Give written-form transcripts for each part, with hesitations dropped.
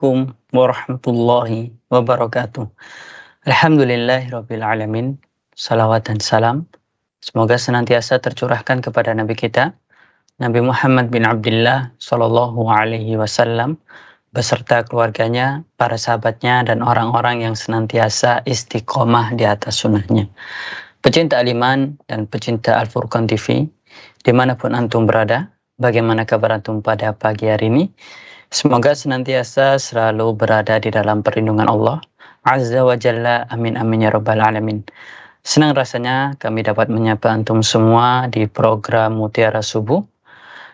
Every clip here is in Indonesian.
Assalamualaikum warahmatullahi wabarakatuh. Alhamdulillahirabbil alamin. Salawat dan salam semoga senantiasa tercurahkan kepada nabi kita, Nabi Muhammad bin Abdullah sallallahu alaihi wasallam beserta keluarganya, para sahabatnya dan orang-orang yang senantiasa istiqomah di atas sunnahnya. Pecinta Al-Iman dan pecinta Al-Furqan TV, dimanapun antum berada, bagaimana kabar antum pada pagi hari ini? Semoga senantiasa selalu berada di dalam perlindungan Allah Azza wa Jalla. Amin amin ya rabbal alamin. Senang rasanya kami dapat menyapa antum semua di program Mutiara Subuh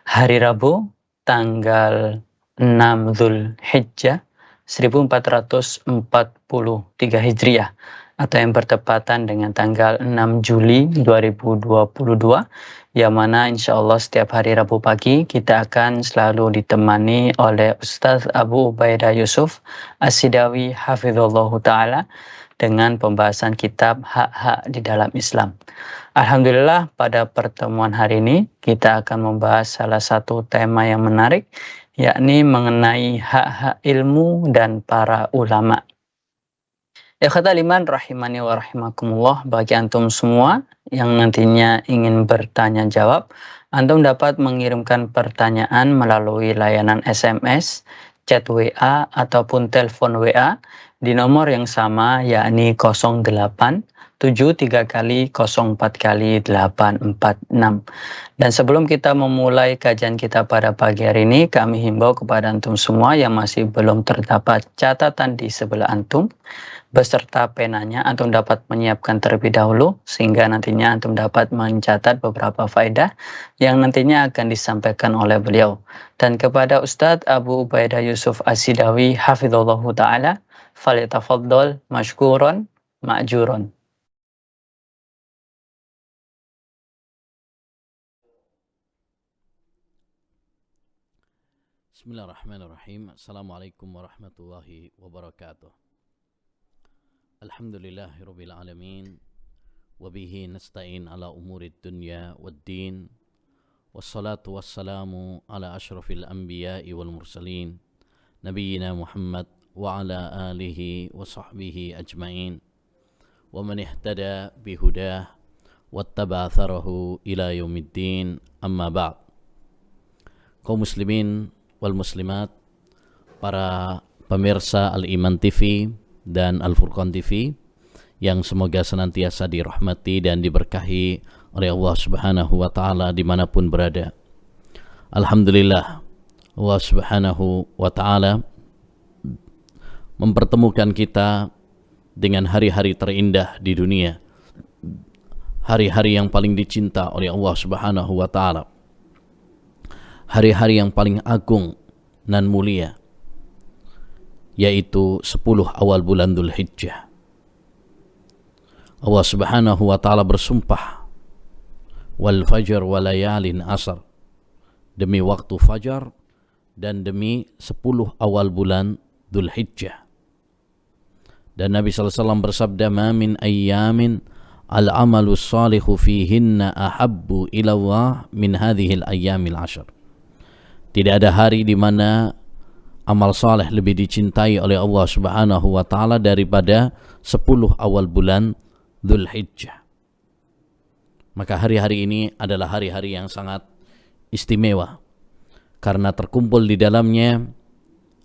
hari Rabu tanggal 6 Zulhijjah 1443 Hijriah atau yang bertepatan dengan tanggal 6 Juli 2022, yang mana insya Allah setiap hari Rabu pagi kita akan selalu ditemani oleh Ustaz Abu Ubaidah Yusuf As-Sidawi hafizallahu ta'ala dengan pembahasan kitab hak-hak di dalam Islam. Alhamdulillah, pada pertemuan hari ini kita akan membahas salah satu tema yang menarik, yakni mengenai hak-hak ilmu dan para ulama. Ikhwatal iman rahimani wa rahimakumullah, bagi antum semua yang nantinya ingin bertanya jawab, antum dapat mengirimkan pertanyaan melalui layanan SMS, chat WA ataupun telepon WA di nomor yang sama, yakni 08 73 kali 04 kali 846. Dan sebelum kita memulai kajian kita pada pagi hari ini, kami himbau kepada antum semua yang masih belum terdapat catatan di sebelah antum beserta penanya, antum dapat menyiapkan terlebih dahulu sehingga nantinya antum dapat mencatat beberapa faedah yang nantinya akan disampaikan oleh beliau. Dan kepada Ustadz Abu Ubaidah Yusuf As-Sidawi hafizallahu ta'ala, falyatafaddal mashkuron ma'juron. Bismillahirrahmanirrahim. Assalamualaikum warahmatullahi wabarakatuh. Alhamdulillahirabbil alamin. Wa bihi nasta'in ala umurid dunya waddin. Wassalatu wassalamu ala asyrafil anbiya'i wal mursalin, nabiyyina Muhammad wa ala alihi wa sahbihi ajma'in. Wa man ihtada bihudah wattaba atharahu ila yaumiddin. Amma ba'd. Kaum muslimin wal muslimat, para pemirsa Al-Iman TV dan Al-Furqan TV yang semoga senantiasa dirahmati dan diberkahi oleh Allah Subhanahu wa ta'ala dimanapun berada. Alhamdulillah, Allah Subhanahu wa ta'ala mempertemukan kita dengan hari-hari terindah di dunia, hari-hari yang paling dicinta oleh Allah Subhanahu wa ta'ala, hari-hari yang paling agung dan mulia, yaitu 10 awal bulan Dzulhijjah. Allah Subhanahu wa ta'ala bersumpah, wal fajr wa layalin asr, demi waktu fajar dan demi 10 awal bulan Dzulhijjah. Dan Nabi SAW bersabda, ma min ayyamin al-amalu salihu fihinna ahabbu ila Allah min hadhil ayyamil ashr. Tidak ada hari di mana amal saleh lebih dicintai oleh Allah Subhanahu wa ta'ala daripada 10 awal bulan Dzulhijjah. Maka hari-hari ini adalah hari-hari yang sangat istimewa karena terkumpul di dalamnya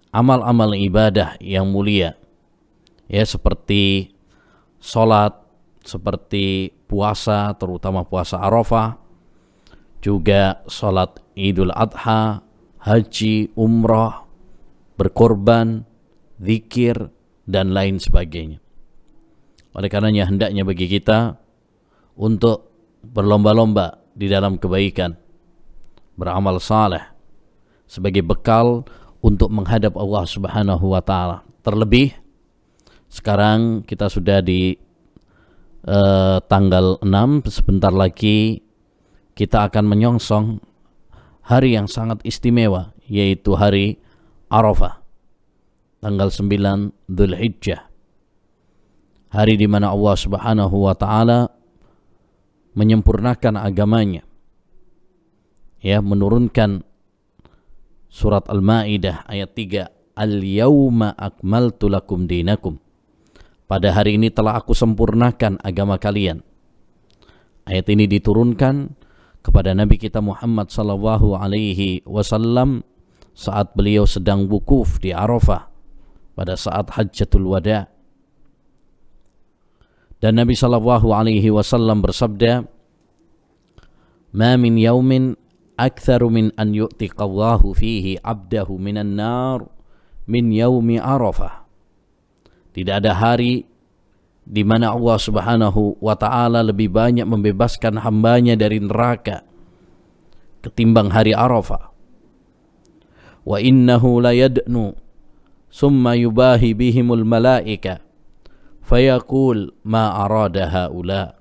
amal-amal ibadah yang mulia, ya, seperti salat, seperti puasa, terutama puasa Arafah, juga salat Idul Adha, haji, umrah, berkorban, zikir, dan lain sebagainya. Oleh karenanya hendaknya bagi kita untuk berlomba-lomba di dalam kebaikan, beramal saleh sebagai bekal untuk menghadap Allah Subhanahu wa ta'ala. Terlebih sekarang kita sudah di tanggal 6, sebentar lagi kita akan menyongsong hari yang sangat istimewa, yaitu hari Arafah, tanggal 9 Dzulhijjah. Hari di mana Allah Subhanahu wa ta'ala menyempurnakan agamanya, ya, menurunkan surat Al-Maidah ayat 3 al-yawma akmaltu lakum dinakum. Pada hari ini telah aku sempurnakan agama kalian. Ayat ini diturunkan kepada Nabi kita Muhammad sallallahu alaihi wasallam saat beliau sedang wukuf di Arafah pada saat Hajjatul Wada. Dan Nabi sallallahu alaihi wasallam bersabda, "Ma min yaumin aktsaru min an yu'tiqallahu fihi 'abdahu minan nar min yaumi Arafah." Tidak ada hari di mana Allah Subhanahu wa taala lebih banyak membebaskan hambanya dari neraka ketimbang hari Arafah. Wa innahu la yadnu summa yubahi bihimul malaika fayaqul ma arada haula.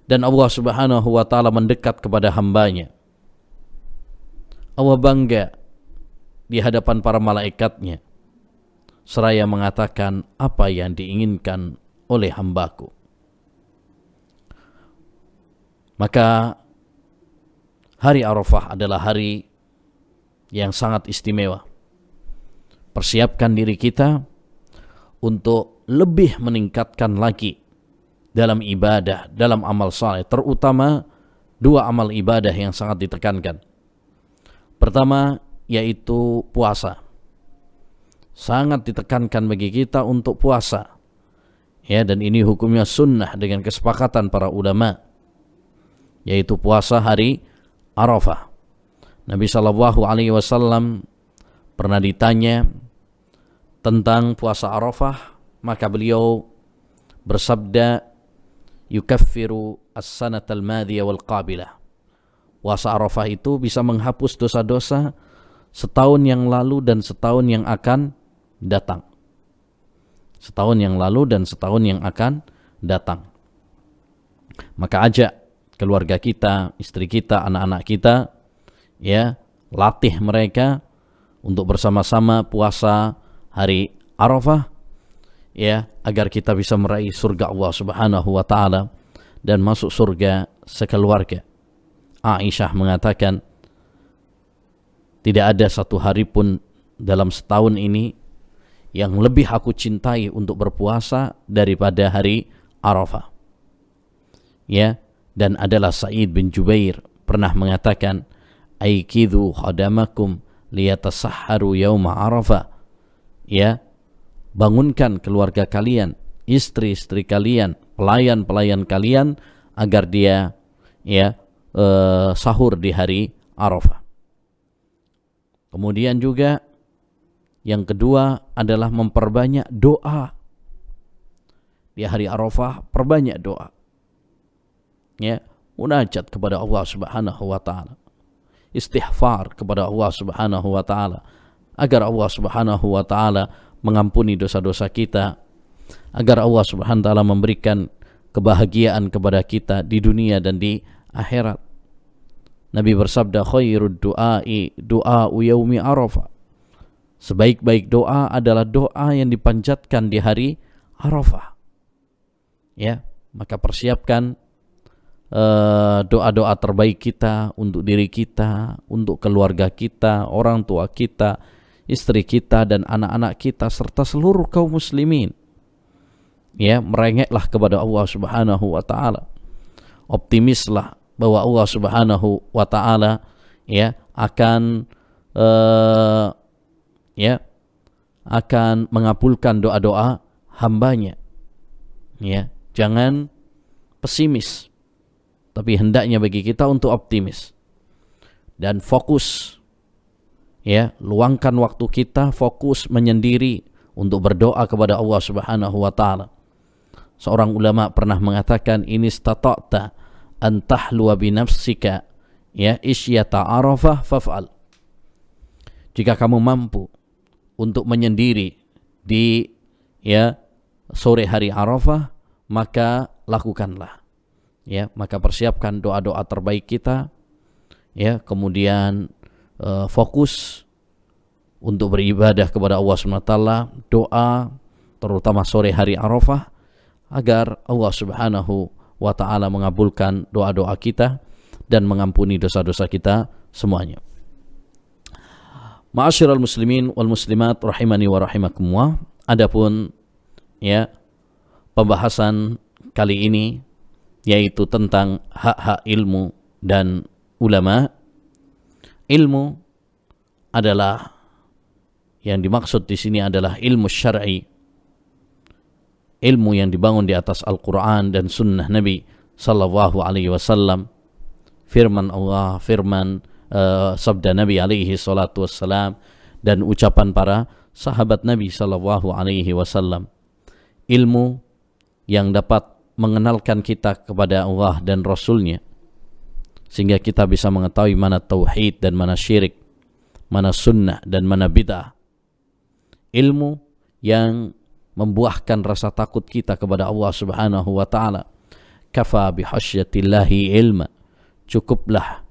Dan Allah Subhanahu wa taala mendekat kepada hambanya. Allah bangga di hadapan para malaikatnya seraya mengatakan apa yang diinginkan oleh hambaku. Maka hari Arafah adalah hari yang sangat istimewa. Persiapkan diri kita untuk lebih meningkatkan lagi dalam ibadah, dalam amal saleh, terutama dua amal ibadah yang sangat ditekankan. Pertama yaitu puasa. Sangat ditekankan bagi kita untuk puasa. Ya, dan ini hukumnya sunnah dengan kesepakatan para ulama, yaitu puasa hari Arafah. Nabi sallallahu alaihi wasallam pernah ditanya tentang puasa Arafah, maka beliau bersabda, yukaffiru as-sanatal madiyah wal qabilah. Puasa Arafah itu bisa menghapus dosa-dosa setahun yang lalu dan setahun yang akan datang. Setahun yang lalu dan setahun yang akan datang. Maka ajak keluarga kita, istri kita, anak-anak kita, ya, latih mereka untuk bersama-sama puasa hari Arafah, ya, agar kita bisa meraih surga Allah Subhanahu wa taala dan masuk surga sekeluarga. Aisyah mengatakan, tidak ada satu hari pun dalam setahun ini yang lebih aku cintai untuk berpuasa daripada hari Arafah. Ya, dan adalah Sa'id bin Jubair pernah mengatakan, aikidhu khadamakum liyatasahharu yauma Arafah. Ya, bangunkan keluarga kalian, istri-istri kalian, pelayan-pelayan kalian agar dia sahur di hari Arafah. Kemudian juga yang kedua adalah memperbanyak doa. Di hari Arafah perbanyak doa. Ya, munajat kepada Allah Subhanahu wa taala. Istighfar kepada Allah Subhanahu wa taala agar Allah Subhanahu wa taala mengampuni dosa-dosa kita, agar Allah Subhanahu wa taala memberikan kebahagiaan kepada kita di dunia dan di akhirat. Nabi bersabda, khairud du'ai du'a'u yaumi Arafah. Sebaik-baik doa adalah doa yang dipanjatkan di hari Arafah. Ya, maka persiapkan doa-doa terbaik kita untuk diri kita, untuk keluarga kita, orang tua kita, istri kita dan anak-anak kita serta seluruh kaum muslimin. Ya, merengeklah kepada Allah Subhanahu wa taala. Optimislah bahwa Allah Subhanahu wa taala akan akan mengabulkan doa-doa hambanya. Ya, jangan pesimis, tapi hendaknya bagi kita untuk optimis dan fokus. Ya, luangkan waktu kita fokus menyendiri untuk berdoa kepada Allah Subhanahu wa taala. Seorang ulama pernah mengatakan, ini istata'ta an tahluwa bi nafsika isyata Arafah faf'al. Jika kamu mampu untuk menyendiri di sore hari Arafah, maka lakukanlah. Ya, maka persiapkan doa-doa terbaik kita. Ya, kemudian fokus untuk beribadah kepada Allah SWT, doa terutama sore hari Arafah agar Allah Subhanahu wa taala mengabulkan doa-doa kita dan mengampuni dosa-dosa kita semuanya. Ma'asyiral muslimin wal muslimat rahimani wa rahimakumullah. Adapun ya pembahasan kali ini yaitu tentang hak-hak ilmu dan ulama. Ilmu adalah yang dimaksud di sini adalah ilmu syar'i, ilmu yang dibangun di atas Al-Quran dan Sunnah Nabi Sallallahu Alaihi Wasallam. Firman Allah, sabda Nabi alaihi salatu wassalam, dan ucapan para sahabat Nabi sallallahu alaihi wasallam. Ilmu yang dapat mengenalkan kita kepada Allah dan Rasulnya, sehingga kita bisa mengetahui mana tauhid dan mana syirik, mana sunnah dan mana bid'ah. Ilmu yang membuahkan rasa takut kita kepada Allah subhanahu wa ta'ala. Kafa bihasyatillahi ilma. Cukuplah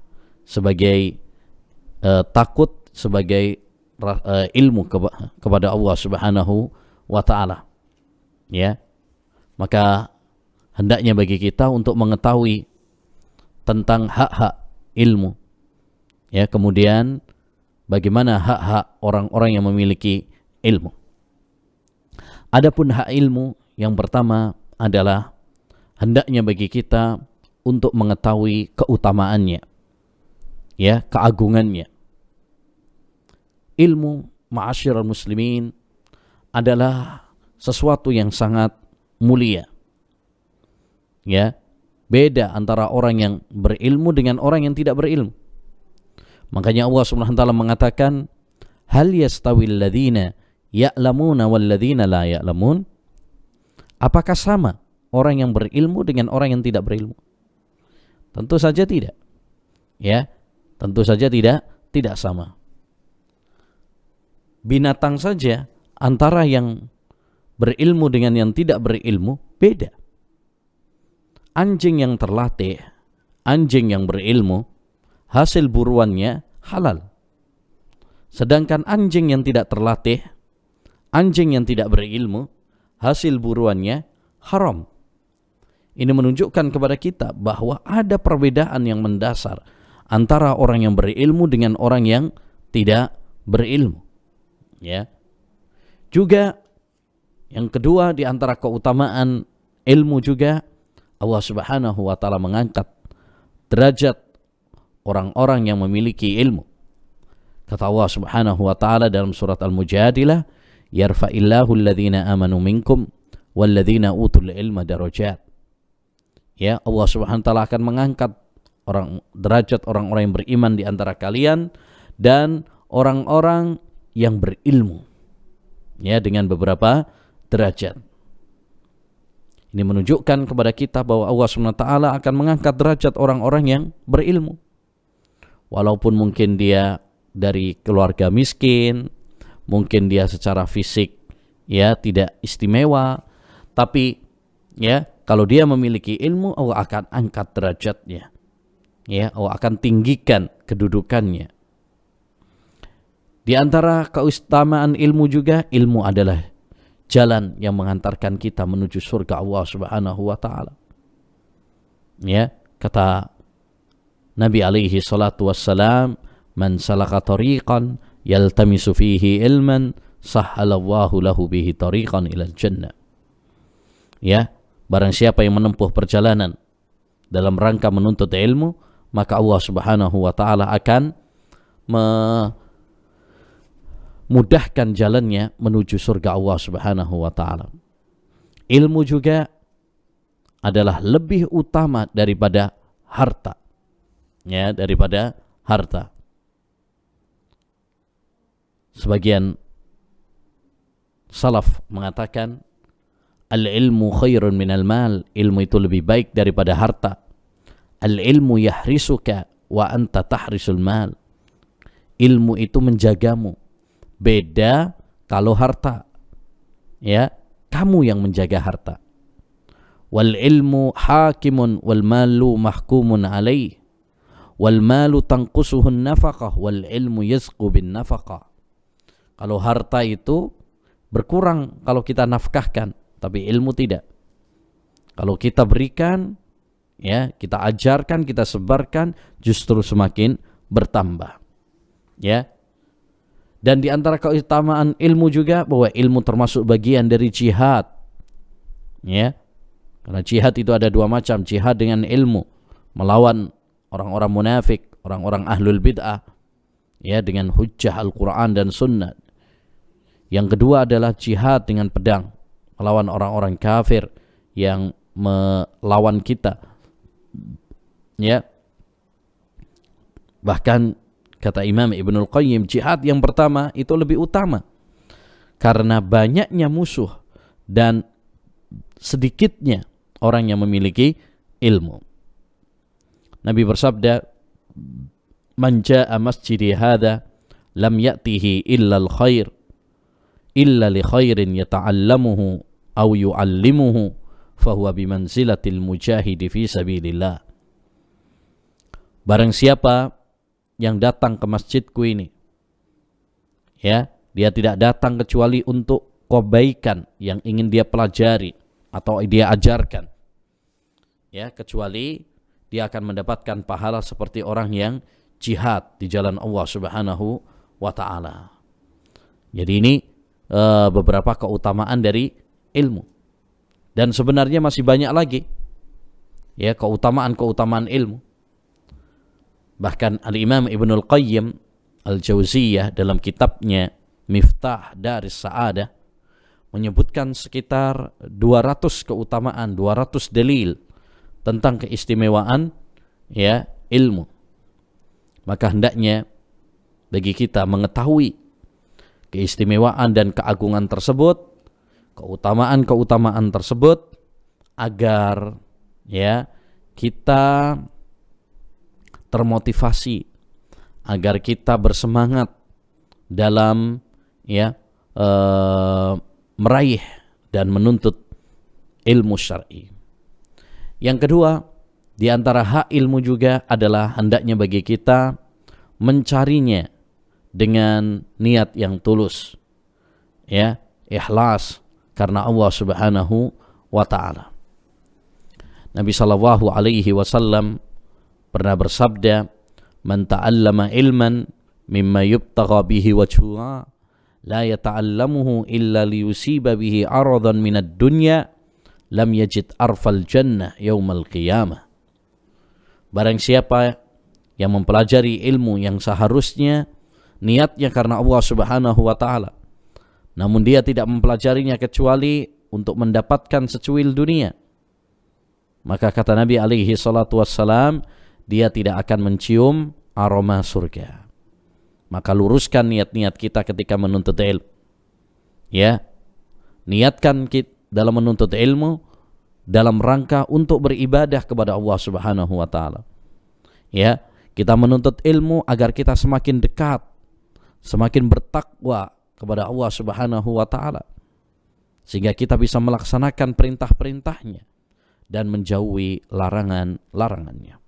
sebagai takut, sebagai ilmu kepada Allah subhanahu wa ta'ala. Ya, maka hendaknya bagi kita untuk mengetahui tentang hak-hak ilmu. Ya, kemudian bagaimana hak-hak orang-orang yang memiliki ilmu. Adapun hak ilmu yang pertama adalah hendaknya bagi kita untuk mengetahui keutamaannya, ya, keagungannya. Ilmu, ma'asyiral muslimin, adalah sesuatu yang sangat mulia. Ya, beda antara orang yang berilmu dengan orang yang tidak berilmu. Makanya Allah Subhanahu wa taala mengatakan, "Hal yastawil ladzina ya'lamuna wal ladzina la ya'lamun?" Apakah sama orang yang berilmu dengan orang yang tidak berilmu? Tentu saja tidak. Ya, tentu saja tidak sama. Binatang saja antara yang berilmu dengan yang tidak berilmu beda. Anjing yang terlatih, anjing yang berilmu, hasil buruannya halal. Sedangkan anjing yang tidak terlatih, anjing yang tidak berilmu, hasil buruannya haram. Ini menunjukkan kepada kita bahwa ada perbedaan yang mendasar antara orang yang berilmu dengan orang yang tidak berilmu. Ya. Juga yang kedua di antara keutamaan ilmu juga, Allah Subhanahu wa taala mengangkat derajat orang-orang yang memiliki ilmu. Kata Allah Subhanahu wa taala dalam surat Al-Mujadilah, "Yarfa'illahu alladhina amanu minkum walladhina utul ilma darajat." Ya, Allah Subhanahu wa taala akan mengangkat derajat orang-orang yang beriman di antara kalian dan orang-orang yang berilmu. Ya, dengan beberapa derajat. Ini menunjukkan kepada kita bahwa Allah Subhanahu wa taala akan mengangkat derajat orang-orang yang berilmu. Walaupun mungkin dia dari keluarga miskin, mungkin dia secara fisik ya tidak istimewa, tapi ya kalau dia memiliki ilmu, Allah akan angkat derajatnya. Ya, Allah akan tinggikan kedudukannya. Di antara keutamaan ilmu juga, ilmu adalah jalan yang mengantarkan kita menuju surga Allah Subhanahu wa taala. Ya, kata Nabi alaihi salatu wassalam, "Man salaka tariqan yaltamisu fihi ilman, sahhalallahu lahu bihi tariqan ilal jannah." Ya, barang siapa yang menempuh perjalanan dalam rangka menuntut ilmu, maka Allah Subhanahu wa taala akan memudahkan jalannya menuju surga Allah Subhanahu wa taala. Ilmu juga adalah lebih utama daripada harta. Ya, daripada harta. Sebagian salaf mengatakan, al-ilmu khairun minal mal, ilmu itu lebih baik daripada harta. Al-ilmu yahrisuka wa anta tahrisul mal, ilmu itu menjagamu. Beda kalau harta, ya, kamu yang menjaga harta. Wal ilmu hakimun wal malu mahkumun alaih, wal malu tanqusuhun nafaqah wal ilmu yazqu bin nafaqah. Kalau harta itu berkurang kalau kita nafkahkan, tapi ilmu tidak. Kalau kita berikan, ya, kita ajarkan, kita sebarkan, justru semakin bertambah. Ya. Dan di antara keutamaan ilmu juga bahwa ilmu termasuk bagian dari jihad. Ya. Karena jihad itu ada dua macam, jihad dengan ilmu, melawan orang-orang munafik, orang-orang ahlul bid'ah, ya, dengan hujjah Al-Quran dan Sunnah. Yang kedua adalah jihad dengan pedang, melawan orang-orang kafir yang melawan kita. Ya. Bahkan kata Imam Ibnul Qayyim, jihad yang pertama itu lebih utama karena banyaknya musuh dan sedikitnya orang yang memiliki ilmu. Nabi bersabda, "Man jaa'a masjidi hadza lam ya'tihi illa al-khair illa li khairin yata'allamuhu aw yu'allimuhu fahuwa bimanzilatil mujahidi fi sabilillah." Barang siapa yang datang ke masjidku ini, ya, dia tidak datang kecuali untuk kebaikan yang ingin dia pelajari atau dia ajarkan, ya, kecuali dia akan mendapatkan pahala seperti orang yang jihad di jalan Allah Subhanahu wa ta'ala. Jadi ini beberapa keutamaan dari ilmu. Dan sebenarnya masih banyak lagi, ya, keutamaan-keutamaan ilmu. Bahkan Al-Imam Ibnul Qayyim Al-Jauziyah dalam kitabnya Miftah Daris Sa'adah menyebutkan sekitar 200 keutamaan, 200 dalil tentang keistimewaan, ya, ilmu. Maka hendaknya bagi kita mengetahui keistimewaan dan keagungan tersebut, keutamaan-keutamaan tersebut, agar, ya, kita termotivasi, agar kita bersemangat dalam, ya, meraih dan menuntut ilmu syar'i. Yang kedua, di antara hak ilmu juga adalah hendaknya bagi kita mencarinya dengan niat yang tulus, ya, ikhlas karena Allah Subhanahu wa ta'ala. Nabi sallallahu alaihi wasallam pernah bersabda, "Man ta'allama ilman mimma yubtagha bihi wajhuha la yata'allamuhu illa liyusiba bihi aradan minad dunya lam yajid arfal jannah yaumal qiyamah." Barang siapa yang mempelajari ilmu yang seharusnya niatnya karena Allah Subhanahu wa ta'ala, namun dia tidak mempelajarinya kecuali untuk mendapatkan secuil dunia, maka kata Nabi alaihi salatu wassalam, dia tidak akan mencium aroma surga. Maka luruskan niat-niat kita ketika menuntut ilmu. Ya, niatkan kita dalam menuntut ilmu dalam rangka untuk beribadah kepada Allah Subhanahu wa ta'ala. Ya, kita menuntut ilmu agar kita semakin dekat, semakin bertakwa kepada Allah Subhanahu wa ta'ala, sehingga kita bisa melaksanakan perintah-perintahnya dan menjauhi larangan-larangannya.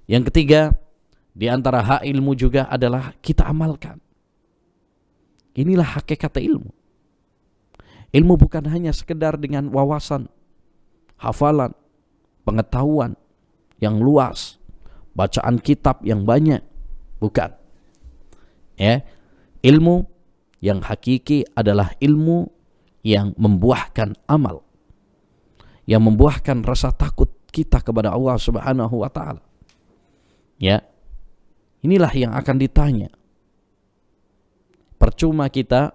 Yang ketiga, di antara hak ilmu juga adalah kita amalkan. Inilah hakikat ilmu. Ilmu bukan hanya sekedar dengan wawasan, hafalan, pengetahuan yang luas, bacaan kitab yang banyak. Bukan. Ya, ilmu yang hakiki adalah ilmu yang membuahkan amal, yang membuahkan rasa takut kita kepada Allah Subhanahu wa ta'ala. Ya, inilah yang akan ditanya. Percuma kita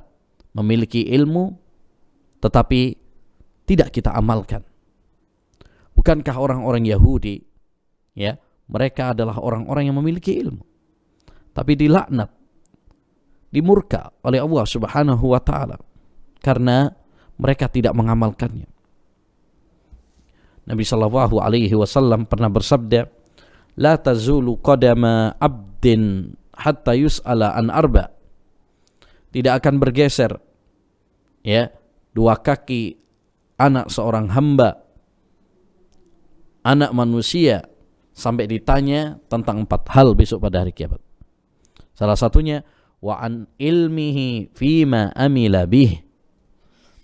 memiliki ilmu tetapi tidak kita amalkan. Bukankah orang-orang Yahudi, ya, mereka adalah orang-orang yang memiliki ilmu, tapi dilaknat, dimurka oleh Allah Subhanahu wa ta'ala karena mereka tidak mengamalkannya. Nabi sallallahu alaihi wasallam pernah bersabda, "La tazulu qadama 'abdin hatta yus'ala an arba." Tidak akan bergeser, ya, dua kaki anak seorang hamba, anak manusia, sampai ditanya tentang 4 hal besok pada hari kiamat. Salah satunya wa an ilmihi fima amila bih,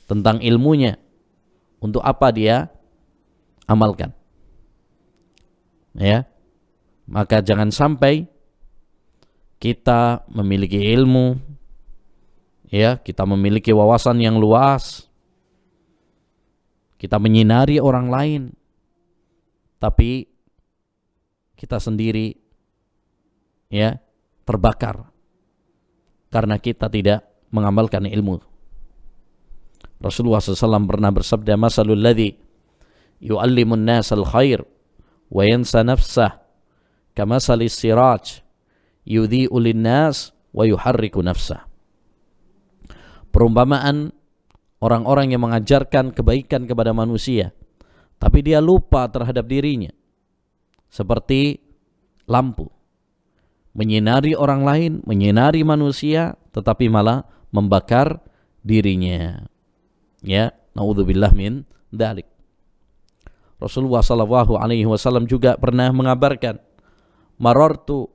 tentang ilmunya, untuk apa dia amalkan. Ya, maka jangan sampai kita memiliki ilmu, ya, kita memiliki wawasan yang luas, kita menyinari orang lain, tapi kita sendiri, ya, terbakar karena kita tidak mengamalkan ilmu. Rasulullah SAW pernah bersabda, masalul ladzi yu'allimun nasal khair wa yansa nafsah kamasalis siraj yudhi'u linnas wa yuharriku nafsah. Perumpamaan orang-orang yang mengajarkan kebaikan kepada manusia, tapi dia lupa terhadap dirinya, seperti lampu menyinari orang lain, menyinari manusia, tetapi malah membakar dirinya. Ya, naudzubillah min dzalik. Rasulullah sallallahu alaihi wasallam juga pernah mengabarkan, marartu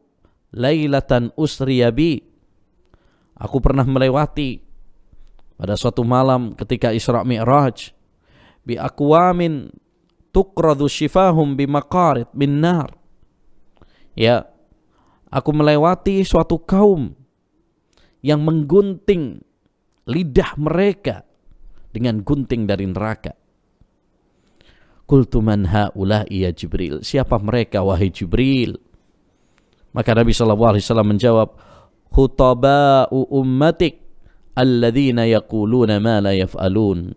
lailatan usriya bi, aku pernah melewati pada suatu malam ketika Isra Mi'raj, bi aqwamin tuqradu shifahum bi maqarid min nar. Ya, aku melewati suatu kaum yang menggunting lidah mereka dengan gunting dari neraka. Qultu man haula'i ya Jibril, siapa mereka wahai Jibril? Maka Nabi SAW menjawab, khutaba'u ummatik alladzina yaquluna ma la yaf'alun.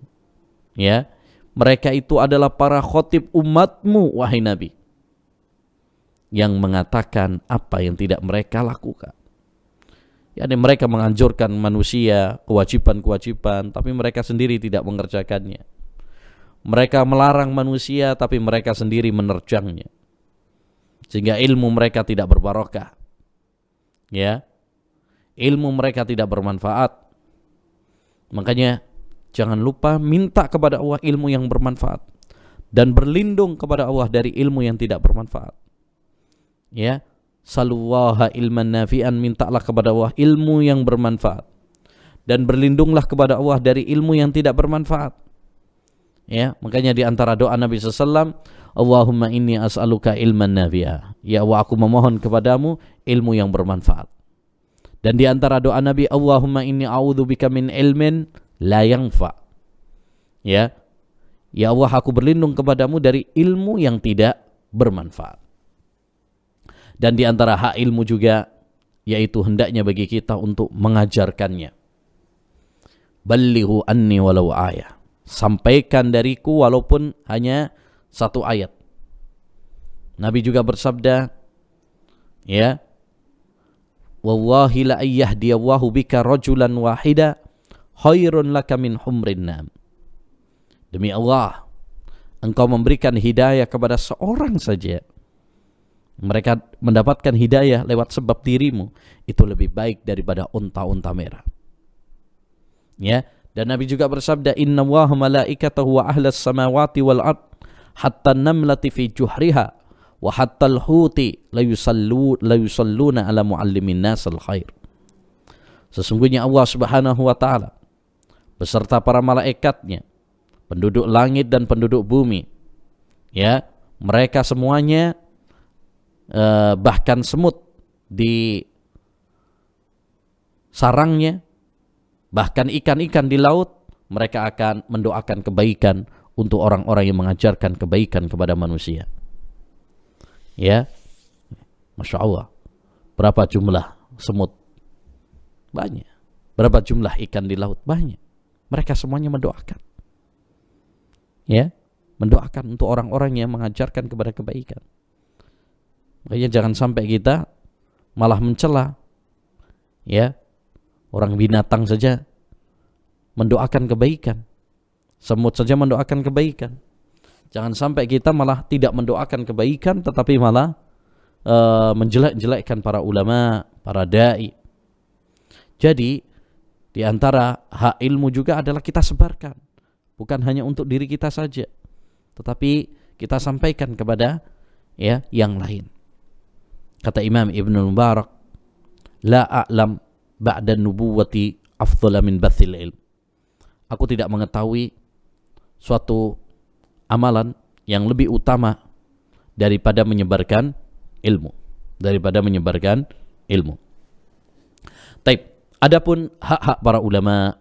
Ya, mereka itu adalah para khotib umatmu wahai Nabi, yang mengatakan apa yang tidak mereka lakukan. Yani mereka menganjurkan manusia kewajiban-kewajiban, tapi mereka sendiri tidak mengerjakannya. Mereka melarang manusia, tapi mereka sendiri menerjangnya, sehingga ilmu mereka tidak berbarokah. Ya, ilmu mereka tidak bermanfaat. Makanya jangan lupa minta kepada Allah ilmu yang bermanfaat, dan berlindung kepada Allah dari ilmu yang tidak bermanfaat. Ya, salullaha ilman nafi'an, mintalah kepada Allah ilmu yang bermanfaat, dan berlindunglah kepada Allah dari ilmu yang tidak bermanfaat. Ya, makanya di antara doa Nabi SAW, Allahumma inni as'aluka ilman nafi'a, ya Allah, aku memohon kepadamu ilmu yang bermanfaat. Dan di antara doa Nabi, Allahumma inni a'udzubika min ilmin la yanfa. Ya, ya Allah, aku berlindung kepadamu dari ilmu yang tidak bermanfaat. Dan di antara hak ilmu juga, yaitu hendaknya bagi kita untuk mengajarkannya. Ballighu anni walau ayah, sampaikan dariku walaupun hanya satu ayat. Nabi juga bersabda, ya, wallahi la ayyahdiyallahu bika rajulan wahida khairun laka min humrin nam. Demi Allah, engkau memberikan hidayah kepada seorang saja, mereka mendapatkan hidayah lewat sebab dirimu, itu lebih baik daripada unta-unta merah. Ya, dan Nabi juga bersabda, inna Allaha malaikatahu wa ahlas samawati wal ard hatta namlati fi juhriha wa hatta al-huti la yusalluna ala muallimin nasal khair. Sesungguhnya Allah Subhanahu wa taala beserta para malaikatnya, penduduk langit dan penduduk bumi, ya, mereka semuanya, bahkan semut di sarangnya, bahkan ikan-ikan di laut, mereka akan mendoakan kebaikan untuk orang-orang yang mengajarkan kebaikan kepada manusia. Ya, Masya Allah, berapa jumlah semut? Banyak. Berapa jumlah ikan di laut? Banyak. Mereka semuanya mendoakan. Ya, mendoakan untuk orang-orang yang mengajarkan kepada kebaikan. Makanya jangan sampai kita malah mencela, ya, orang binatang saja mendoakan kebaikan, semut saja mendoakan kebaikan. Jangan sampai kita malah tidak mendoakan kebaikan, tetapi malah menjelek-jelekkan para ulama, para dai. Jadi di antara hak ilmu juga adalah kita sebarkan, bukan hanya untuk diri kita saja, tetapi kita sampaikan kepada, ya, yang lain. Kata Imam Ibnul Mubarak, la a'lam ba'da nubuwati afdhala min bathil ilm. Aku tidak mengetahui suatu amalan yang lebih utama daripada menyebarkan ilmu, Taib. Adapun hak-hak para ulama,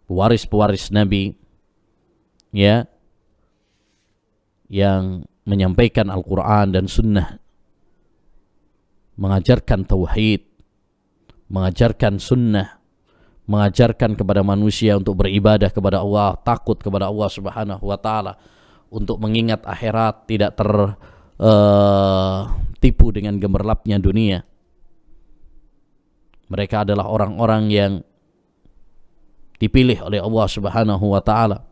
pewaris-pewaris Nabi, ya, yang menyampaikan Al-Quran dan Sunnah, mengajarkan tauhid, mengajarkan sunnah, mengajarkan kepada manusia untuk beribadah kepada Allah, takut kepada Allah Subhanahu wa taala, untuk mengingat akhirat, tidak tertipu dengan gemerlapnya dunia. Mereka adalah orang-orang yang dipilih oleh Allah Subhanahu wa taala.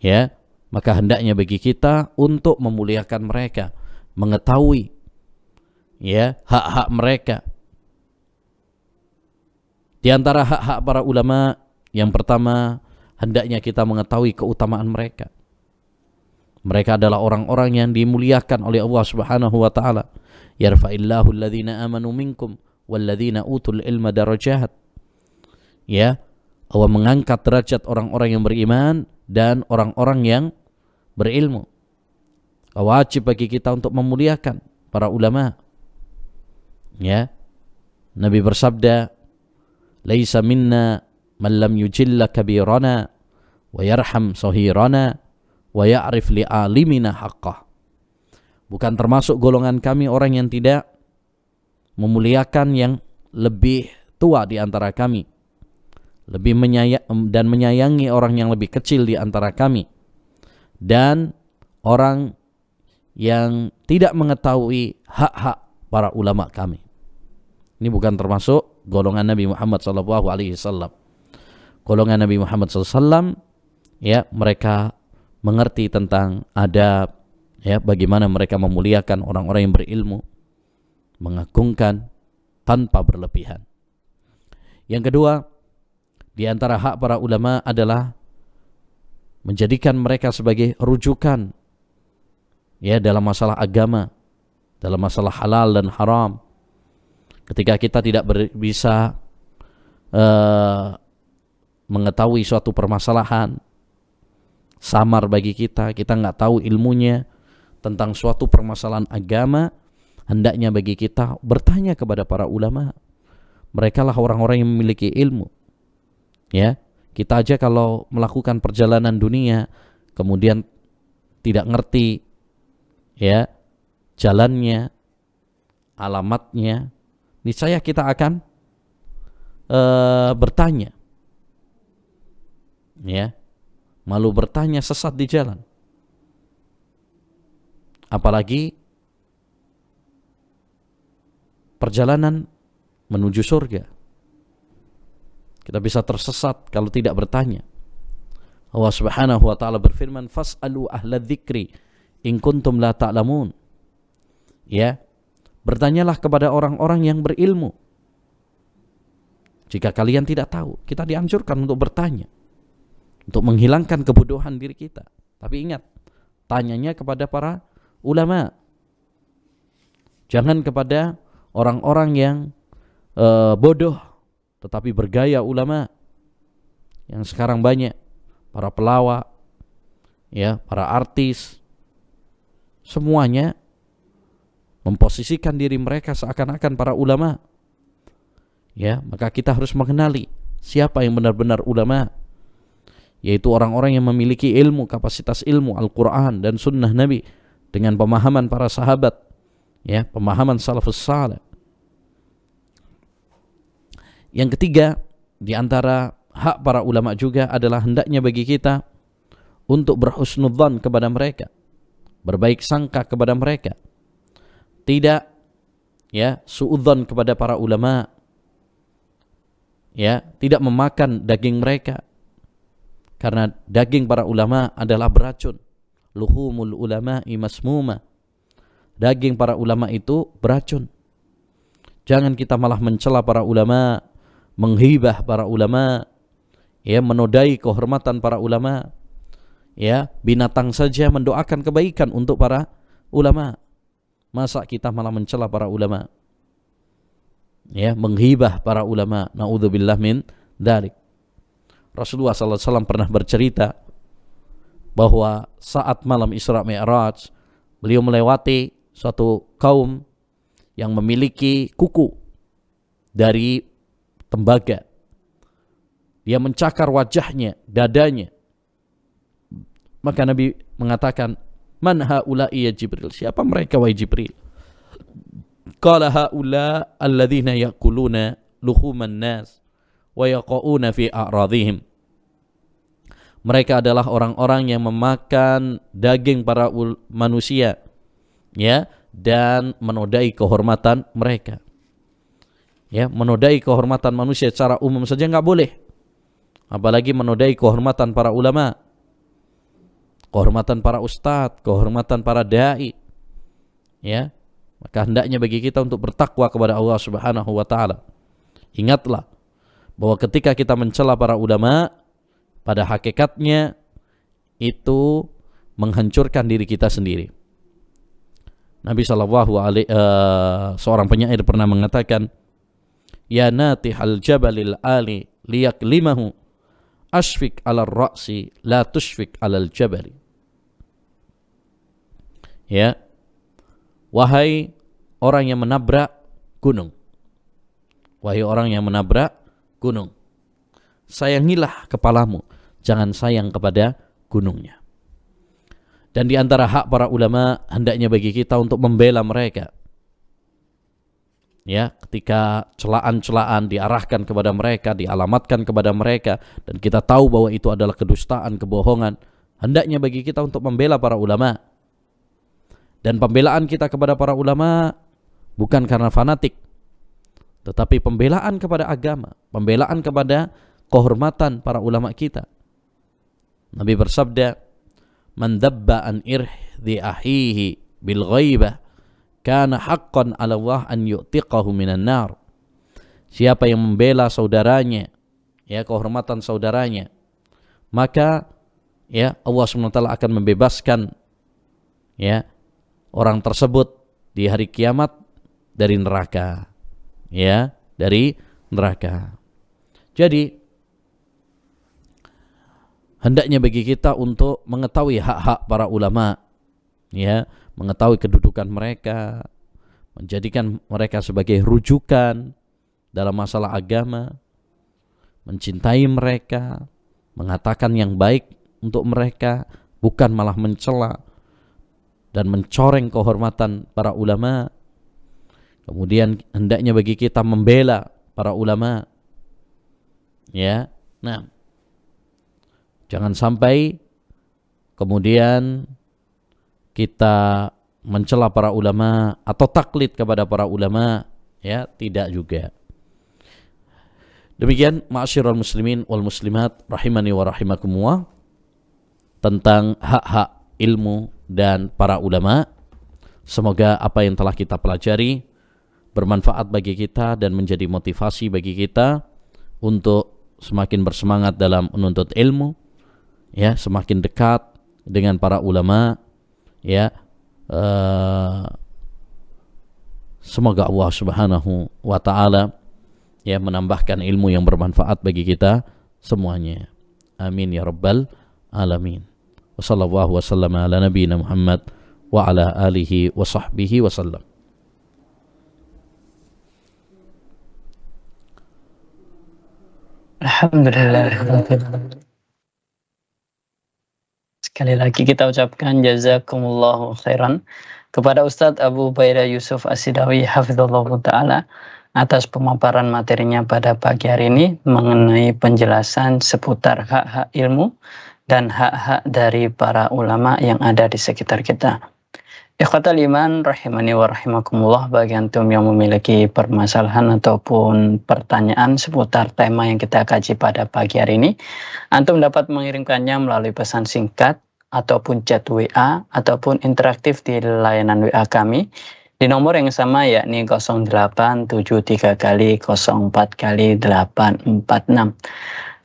Ya, maka hendaknya bagi kita untuk memuliakan mereka, mengetahui ya hak-hak mereka. Di antara hak-hak para ulama, yang pertama, hendaknya kita mengetahui keutamaan mereka. Mereka adalah orang-orang yang dimuliakan oleh Allah Subhanahu wa taala. Yarfa'illahu alladhina amanu minkum walladzina utul ilma darajat. Ya, Allah mengangkat derajat orang-orang yang beriman dan orang-orang yang berilmu. Wajib bagi kita untuk memuliakan para ulama. Ya. Nabi bersabda, "Laisa minna man lam yujilla kabirana wa yarham sahirana wa ya'rif li'alimina haqqah." Bukan termasuk golongan kami orang yang tidak memuliakan yang lebih tua di antara kami, lebih menyayangi orang yang lebih kecil di antara kami, dan orang yang tidak mengetahui hak-hak para ulama kami. Ini bukan termasuk golongan Nabi Muhammad SAW. Golongan Nabi Muhammad SAW, ya, mereka mengerti tentang adab, ya, bagaimana mereka memuliakan orang-orang yang berilmu, mengagungkan tanpa berlebihan. Yang kedua, di antara hak para ulama adalah menjadikan mereka sebagai rujukan, ya, dalam masalah agama, dalam masalah halal dan haram. Ketika kita tidak bisa mengetahui suatu permasalahan, samar bagi kita nggak tahu ilmunya tentang suatu permasalahan agama, hendaknya bagi kita bertanya kepada para ulama. Mereka lah orang-orang yang memiliki ilmu. Ya, kita aja kalau melakukan perjalanan dunia kemudian tidak ngerti, ya, jalannya, alamatnya, niscaya kita akan bertanya, ya, malu bertanya sesat di jalan. Apalagi perjalanan menuju surga, kita bisa tersesat kalau tidak bertanya. Allah Subhanahu wa taala berfirman, "Fas'alu ahla dzikri in kuntum la ta'lamun." Ya, bertanyalah kepada orang-orang yang berilmu jika kalian tidak tahu. Kita dianjurkan untuk bertanya, untuk menghilangkan kebodohan diri kita. Tapi ingat, tanyanya kepada para ulama, jangan kepada orang-orang yang bodoh tetapi bergaya ulama, yang sekarang banyak, para pelawak, ya, para artis, semuanya memposisikan diri mereka seakan-akan para ulama. Ya, maka kita harus mengenali siapa yang benar-benar ulama, yaitu orang-orang yang memiliki ilmu, kapasitas ilmu Al-Quran dan Sunnah Nabi dengan pemahaman para sahabat, ya, pemahaman salafus salih. Yang ketiga, di antara hak para ulama juga adalah hendaknya bagi kita untuk berhusnudzan kepada mereka, berbaik sangka kepada mereka, tidak, ya, suudzon kepada para ulama, ya, tidak memakan daging mereka, karena daging para ulama adalah beracun. Luhumul ulama'i masmuma, daging para ulama itu beracun. Jangan kita malah mencela para ulama, menghibah para ulama, ya, menodai kehormatan para ulama. Ya, binatang saja mendoakan kebaikan untuk para ulama, masa kita malah mencela para ulama, ya, menghibah para ulama. Naudzubillah min dzalik. Rasulullah SAW pernah bercerita bahwa saat malam Isra Mi'raj, beliau melewati suatu kaum yang memiliki kuku dari tembaga. Dia mencakar wajahnya, dadanya. Maka Nabi mengatakan, "Man haula'i ya Jibril?" Siapa mereka wahai Jibril? Qala haula alladzina yaquluna luhuman nas wa yaqauna fi a'radhihim. Mereka adalah orang-orang yang memakan daging para manusia, ya, dan menodai kehormatan mereka. Ya, menodai kehormatan manusia secara umum saja enggak boleh. Apalagi menodai kehormatan para ulama, kehormatan para ustadz, kehormatan para dai. Ya, maka hendaknya bagi kita untuk bertakwa kepada Allah Subhanahu wa taala. Ingatlah bahwa ketika kita mencela para ulama, pada hakikatnya itu menghancurkan diri kita sendiri. Nabi seorang penyair pernah mengatakan, "Ya natihal jabalil ali liyaklimahu, asfik 'alal ra'si la tushfik 'alal jabali." Ya, wahai orang yang menabrak gunung, wahai orang yang menabrak gunung, sayangilah kepalamu, jangan sayang kepada gunungnya. Dan di antara hak para ulama hendaknya bagi kita untuk membela mereka. Ya, ketika celaan-celaan diarahkan kepada mereka, dialamatkan kepada mereka, dan kita tahu bahwa itu adalah kedustaan, kebohongan, hendaknya bagi kita untuk membela para ulama. Dan pembelaan kita kepada para ulama bukan karena fanatik, tetapi pembelaan kepada agama, pembelaan kepada kehormatan para ulama kita. Nabi bersabda, "Man dabba an irhdhi ahihi bil ghaibah kana haqqan 'ala Allah an yu'tiqahu minan nar." Siapa yang membela saudaranya, ya, kehormatan saudaranya, maka ya Allah SWT akan membebaskan, ya, orang tersebut di hari kiamat dari neraka, ya, dari neraka. Jadi hendaknya bagi kita untuk mengetahui hak-hak para ulama, ya, mengetahui kedudukan mereka, menjadikan mereka sebagai rujukan dalam masalah agama, mencintai mereka, mengatakan yang baik untuk mereka, bukan malah mencela dan mencoreng kehormatan para ulama. Kemudian hendaknya bagi kita membela para ulama, ya. Nah, jangan sampai kemudian kita mencela para ulama atau taklid kepada para ulama, ya, tidak juga. Demikian ma'asyiral muslimin wal muslimat rahimani wa rahimakumullah, tentang hak-hak ilmu dan para ulama. Semoga apa yang telah kita pelajari bermanfaat bagi kita dan menjadi motivasi bagi kita untuk semakin bersemangat dalam menuntut ilmu, ya, semakin dekat dengan para ulama, ya. Semoga Allah Subhanahu wa taala, ya, menambahkan ilmu yang bermanfaat bagi kita semuanya. Amin ya rabbal alamin. Wa sallallahu wasallam ala nabiyyina Muhammad wa ala alihi wa sahbihi wasallam. Alhamdulillah. Sekali lagi kita ucapkan jazakumullahu khairan kepada Ustadz Abu Ubaidah Yusuf As-Sidawi hafizallahu ta'ala atas pemaparan materinya pada pagi hari ini mengenai penjelasan seputar hak-hak ilmu dan hak-hak dari para ulama yang ada di sekitar kita. Ikhwatal iman rahimani wa rahimakumullah, bagi antum yang memiliki permasalahan ataupun pertanyaan seputar tema yang kita kaji pada pagi hari ini, antum dapat mengirimkannya melalui pesan singkat ataupun chat WA ataupun interaktif di layanan WA kami di nomor yang sama, yakni 0873 kali 04 kali 846.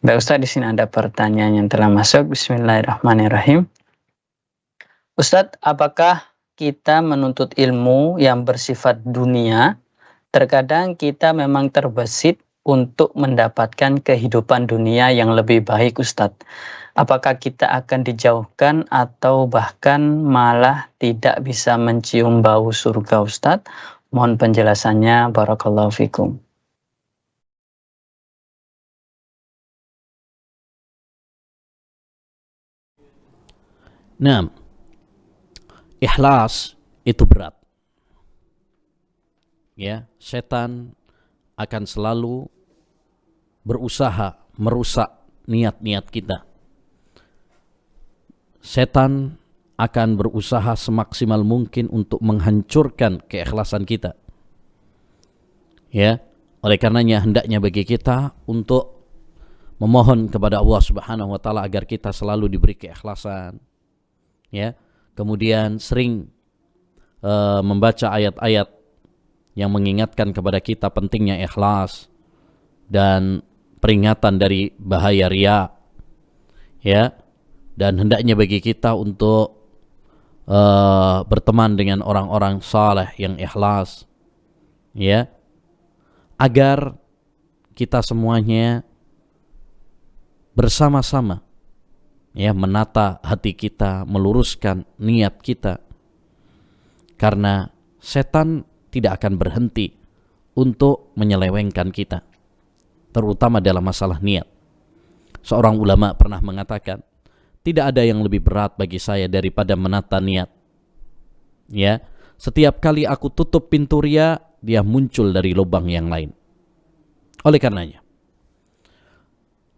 Baik Ustaz, di sini ada pertanyaan yang telah masuk. Bismillahirrahmanirrahim. Ustadz, apakah kita menuntut ilmu yang bersifat dunia, terkadang kita memang terbesit untuk mendapatkan kehidupan dunia yang lebih baik Ustadz? Apakah kita akan dijauhkan atau bahkan malah tidak bisa mencium bau surga Ustadz? Mohon penjelasannya, barakallahu fikum. Nah, ikhlas itu berat. Ya, setan akan selalu berusaha merusak niat-niat kita. Setan akan berusaha semaksimal mungkin untuk menghancurkan keikhlasan kita. Ya, oleh karenanya hendaknya bagi kita untuk memohon kepada Allah Subhanahu wa taala agar kita selalu diberi keikhlasan. Ya. Kemudian sering membaca ayat-ayat yang mengingatkan kepada kita pentingnya ikhlas dan peringatan dari bahaya riya. Ya. Dan hendaknya bagi kita untuk berteman dengan orang-orang saleh yang ikhlas. Ya. Agar kita semuanya bersama-sama ya menata hati kita, meluruskan niat kita. Karena setan tidak akan berhenti untuk menyelewengkan kita, terutama dalam masalah niat. Seorang ulama pernah mengatakan, tidak ada yang lebih berat bagi saya daripada menata niat. Ya, setiap kali aku tutup pintu riya, dia muncul dari lubang yang lain. Oleh karenanya,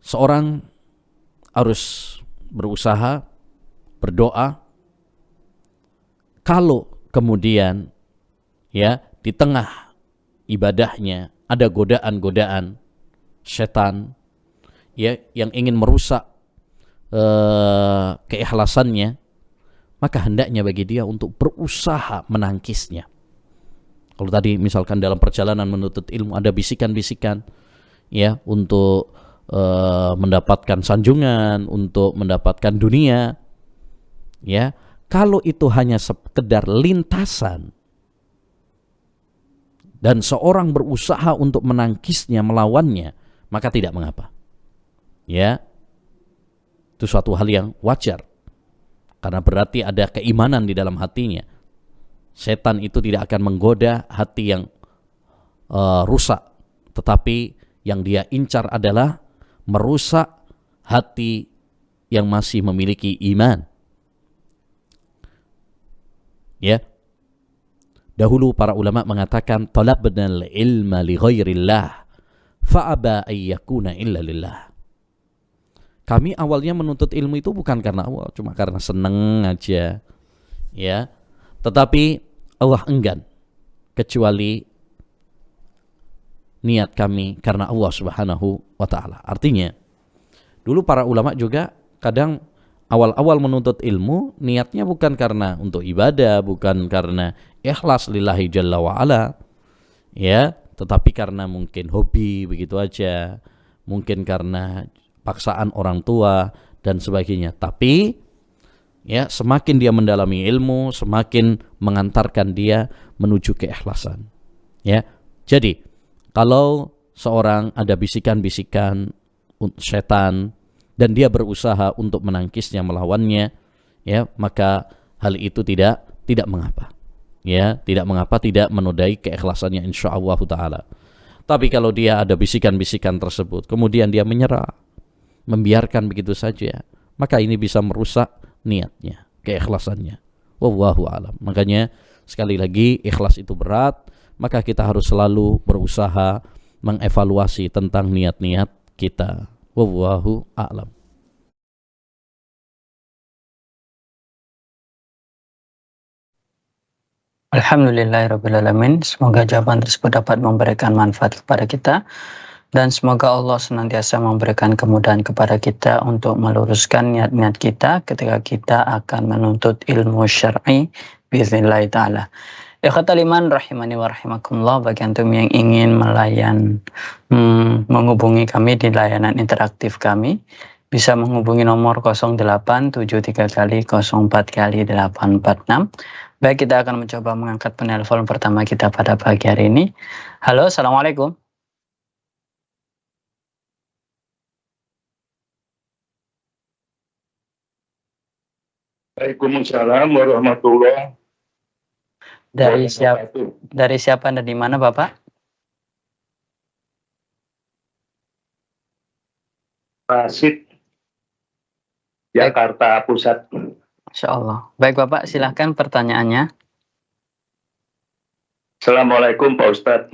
seorang harus berusaha, berdoa. Kalau kemudian ya di tengah ibadahnya ada godaan-godaan setan ya yang ingin merusak keikhlasannya, maka hendaknya bagi dia untuk berusaha menangkisnya. Kalau tadi misalkan dalam perjalanan menuntut ilmu ada bisikan-bisikan ya untuk mendapatkan sanjungan, untuk mendapatkan dunia, ya kalau itu hanya sekedar lintasan dan seorang berusaha untuk menangkisnya, melawannya, maka tidak mengapa. Ya, itu suatu hal yang wajar karena berarti ada keimanan di dalam hatinya. Setan itu tidak akan menggoda hati yang rusak, tetapi yang dia incar adalah merusak hati yang masih memiliki iman. Ya. Dahulu para ulama mengatakan talabnal ilma li ghairillah fa'aba ay yakuna illa lillah. Kami awalnya menuntut ilmu itu bukan karena Allah, cuma karena seneng aja. Ya. Tetapi Allah enggan kecuali niat kami karena Allah Subhanahu wa taala. Artinya, dulu para ulama juga kadang awal-awal menuntut ilmu niatnya bukan karena untuk ibadah, bukan karena ikhlas lillahi jalla wa ala, ya, tetapi karena mungkin hobi begitu aja, mungkin karena paksaan orang tua dan sebagainya. Tapi ya semakin dia mendalami ilmu, semakin mengantarkan dia menuju keikhlasan. Ya. Jadi, kalau seorang ada bisikan-bisikan setan dan dia berusaha untuk menangkisnya, melawannya, ya, maka hal itu tidak mengapa. Ya, tidak mengapa, tidak menodai keikhlasannya insyaallah taala. Tapi kalau dia ada bisikan-bisikan tersebut, kemudian dia menyerah, membiarkan begitu saja, maka ini bisa merusak niatnya, keikhlasannya. Wallahu a'lam. Makanya sekali lagi ikhlas itu berat, maka kita harus selalu berusaha mengevaluasi tentang niat-niat kita. Wallahu a'lam. Alhamdulillahirrabbilalamin. Semoga jawaban tersebut dapat memberikan manfaat kepada kita. Dan semoga Allah senantiasa memberikan kemudahan kepada kita untuk meluruskan niat-niat kita ketika kita akan menuntut ilmu syar'i biiznillah ta'ala. Ikhwatal iman rahimani wa rahimakumullah, bagi antum yang ingin menghubungi kami di layanan interaktif kami, bisa menghubungi nomor 0873 kali 04 kali 846. Baik, kita akan mencoba mengangkat penelpon pertama kita pada pagi hari ini. Halo, assalamualaikum. Waalaikumsalam warahmatullahi Dari wabarakatuh. dari siapa dan di mana, Bapak? Rasid Jakarta Pusat. Masya Allah. Baik Bapak, silahkan pertanyaannya. Assalamualaikum Pak Ustadz.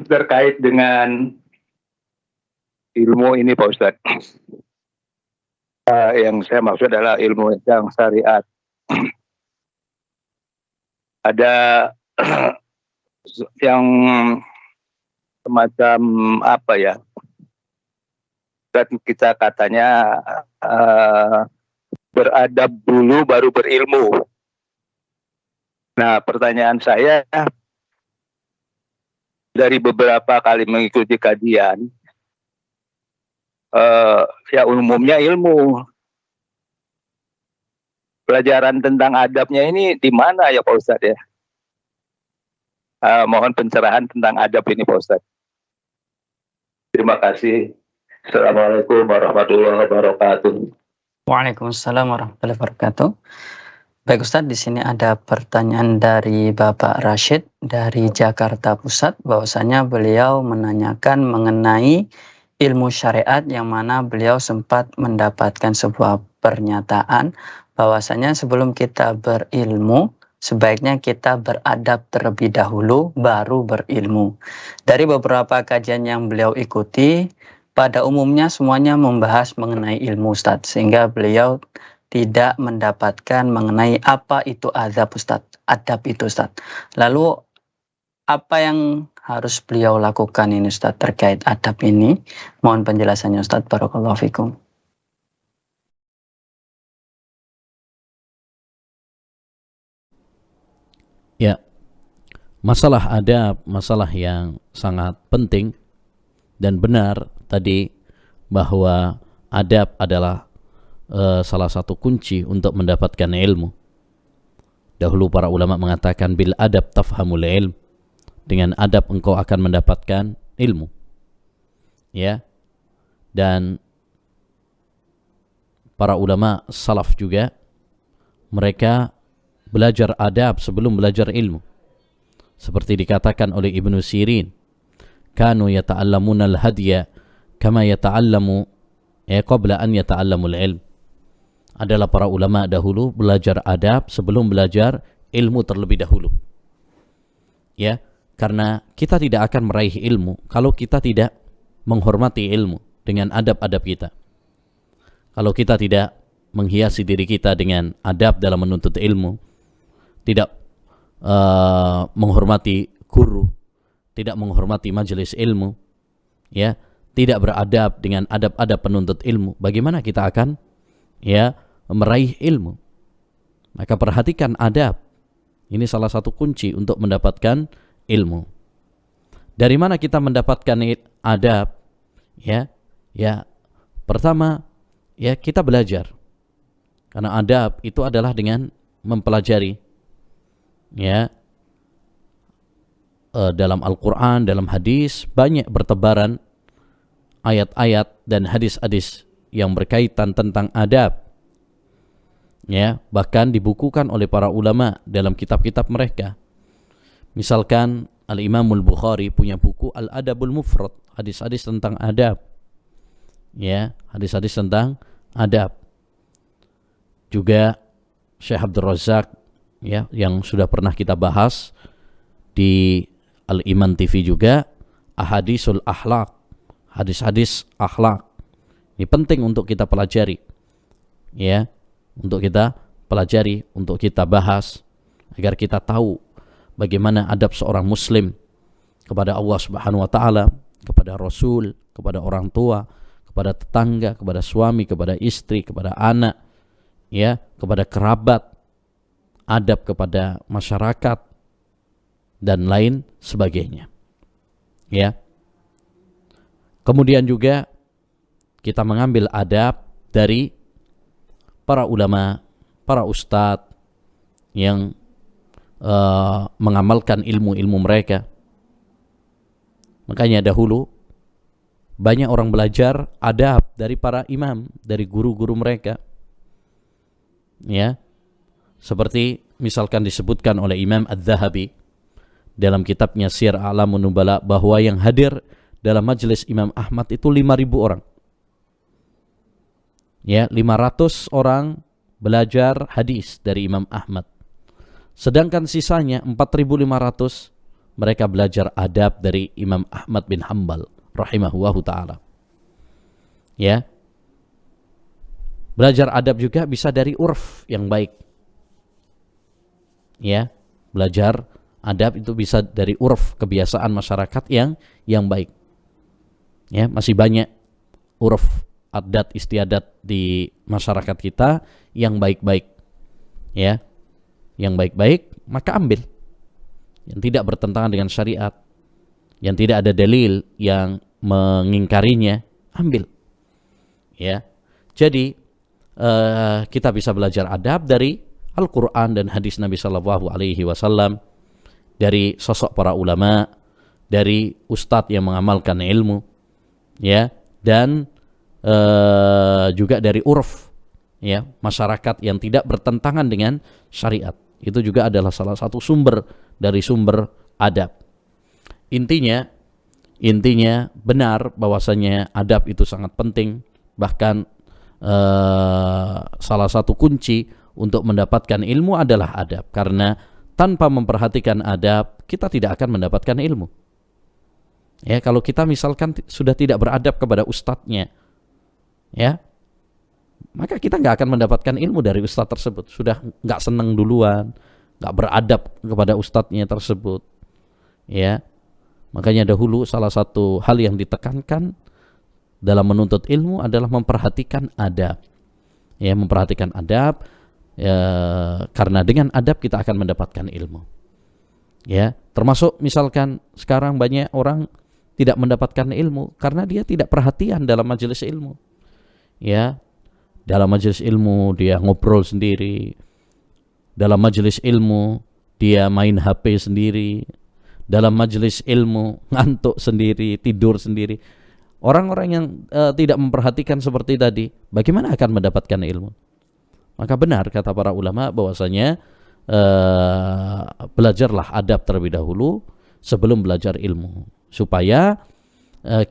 Terkait dengan ilmu ini Pak Ustadz. Yang saya maksud adalah ilmu yang syariat. Ada yang semacam apa ya? Dan kita katanya beradab dulu baru berilmu. Nah, pertanyaan saya dari beberapa kali mengikuti kajian, ya umumnya ilmu. Pelajaran tentang adabnya ini di mana ya Pak Ustadz ya? Mohon pencerahan tentang adab ini Pak Ustadz. Terima kasih. Assalamualaikum warahmatullahi wabarakatuh. Waalaikumsalam warahmatullahi wabarakatuh. Baik Ustadz, di sini ada pertanyaan dari Bapak Rashid dari Jakarta Pusat, bahwasanya beliau menanyakan mengenai ilmu syariat, yang mana beliau sempat mendapatkan sebuah pernyataan bahwasanya sebelum kita berilmu, sebaiknya kita beradab terlebih dahulu baru berilmu. Dari beberapa kajian yang beliau ikuti, pada umumnya semuanya membahas mengenai ilmu Ustadz, sehingga beliau tidak mendapatkan mengenai apa itu adab Ustadz, adab itu Ustadz. Lalu apa yang harus beliau lakukan ini Ustadz terkait adab ini? Mohon penjelasannya Ustadz. Barakallahu fikum. Ya, masalah adab, masalah yang sangat penting dan benar tadi, bahwa adab adalah salah satu kunci untuk mendapatkan ilmu. Dahulu para ulama mengatakan bil adab tafhamul ilm, dengan adab engkau akan mendapatkan ilmu. Ya. Dan para ulama salaf juga, mereka belajar adab sebelum belajar ilmu. Seperti dikatakan oleh Ibnu Sirin, kanu yata'allamuna al-hadya kama yata'allamu qabla an yata'allamul ilm. Adalah para ulama dahulu belajar adab sebelum belajar ilmu terlebih dahulu. Ya, karena kita tidak akan meraih ilmu kalau kita tidak menghormati ilmu dengan adab-adab kita. Kalau kita tidak menghiasi diri kita dengan adab dalam menuntut ilmu, tidak menghormati guru, tidak menghormati majelis ilmu, ya, tidak beradab dengan adab-adab penuntut ilmu, bagaimana kita akan meraih ilmu? Maka perhatikan adab. Ini salah satu kunci untuk mendapatkan ilmu. Dari mana kita mendapatkan adab? Pertama, kita belajar. Karena adab itu adalah dengan mempelajari. Dalam Al-Quran, dalam hadis, banyak bertebaran ayat-ayat dan hadis-hadis yang berkaitan tentang adab. Bahkan dibukukan oleh para ulama dalam kitab-kitab mereka. Misalkan Al-Imamul Bukhari punya buku Al-Adabul Mufrad, hadis-hadis tentang adab. Hadis-hadis tentang adab. Juga Syekh Abdul Razak, yang sudah pernah kita bahas di Al-Iman TV juga, Ahadisul Akhlaq, hadis-hadis akhlak. Ini penting untuk kita pelajari. Untuk kita pelajari, untuk kita bahas, agar kita tahu bagaimana adab seorang muslim kepada Allah Subhanahu wa taala, kepada Rasul, kepada orang tua, kepada tetangga, kepada suami, kepada istri, kepada anak, kepada kerabat, adab kepada masyarakat dan lain sebagainya. Kemudian juga kita mengambil adab dari para ulama, para ustadz yang mengamalkan ilmu-ilmu mereka. Makanya dahulu banyak orang belajar adab dari para imam, dari guru-guru mereka. Seperti misalkan disebutkan oleh Imam Adz-Dzahabi dalam kitabnya Syiar A'lamun Nubala, bahwa yang hadir dalam majelis Imam Ahmad itu 5.000 orang. Ya, 500 orang belajar hadis dari Imam Ahmad. Sedangkan sisanya 4.500 mereka belajar adab dari Imam Ahmad bin Hanbal rahimahullahu taala. Ya. Belajar adab juga bisa dari urf yang baik. Ya, belajar adab itu bisa dari urf, kebiasaan masyarakat yang baik. Ya, masih banyak urf, adat istiadat di masyarakat kita yang baik-baik. Ya. Yang baik-baik maka ambil. Yang tidak bertentangan dengan syariat, yang tidak ada dalil yang mengingkarinya, ambil. Ya. Jadi kita bisa belajar adab dari Al-Quran dan hadis Nabi Sallallahu Alaihi Wasallam, dari sosok para ulama, dari ustadz yang mengamalkan ilmu, ya, dan juga dari urf, ya, masyarakat yang tidak bertentangan dengan syariat. Itu juga adalah salah satu sumber dari sumber adab. Intinya benar bahwasanya adab itu sangat penting, bahkan salah satu kunci untuk mendapatkan ilmu adalah adab, karena tanpa memperhatikan adab kita tidak akan mendapatkan ilmu. Ya, kalau kita misalkan sudah tidak beradab kepada ustadznya, ya, maka kita nggak akan mendapatkan ilmu dari ustadz tersebut. Sudah nggak senang duluan, nggak beradab kepada ustadznya tersebut. Ya, makanya dahulu salah satu hal yang ditekankan dalam menuntut ilmu adalah memperhatikan adab. Ya, memperhatikan adab, ya, karena dengan adab kita akan mendapatkan ilmu. Ya, termasuk misalkan sekarang banyak orang tidak mendapatkan ilmu karena dia tidak perhatian dalam majelis ilmu. Ya, dalam majelis ilmu dia ngobrol sendiri, dalam majelis ilmu dia main HP sendiri, dalam majelis ilmu ngantuk sendiri, tidur sendiri. Orang-orang yang tidak memperhatikan seperti tadi, bagaimana akan mendapatkan ilmu? Maka benar kata para ulama bahwasanya belajarlah adab terlebih dahulu sebelum belajar ilmu, supaya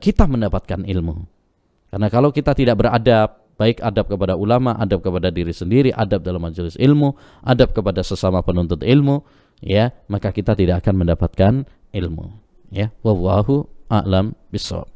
kita mendapatkan ilmu. Karena kalau kita tidak beradab, baik adab kepada ulama, adab kepada diri sendiri, adab dalam majelis ilmu, adab kepada sesama penuntut ilmu, ya, maka kita tidak akan mendapatkan ilmu. Ya, wallahu a'lam bishawab.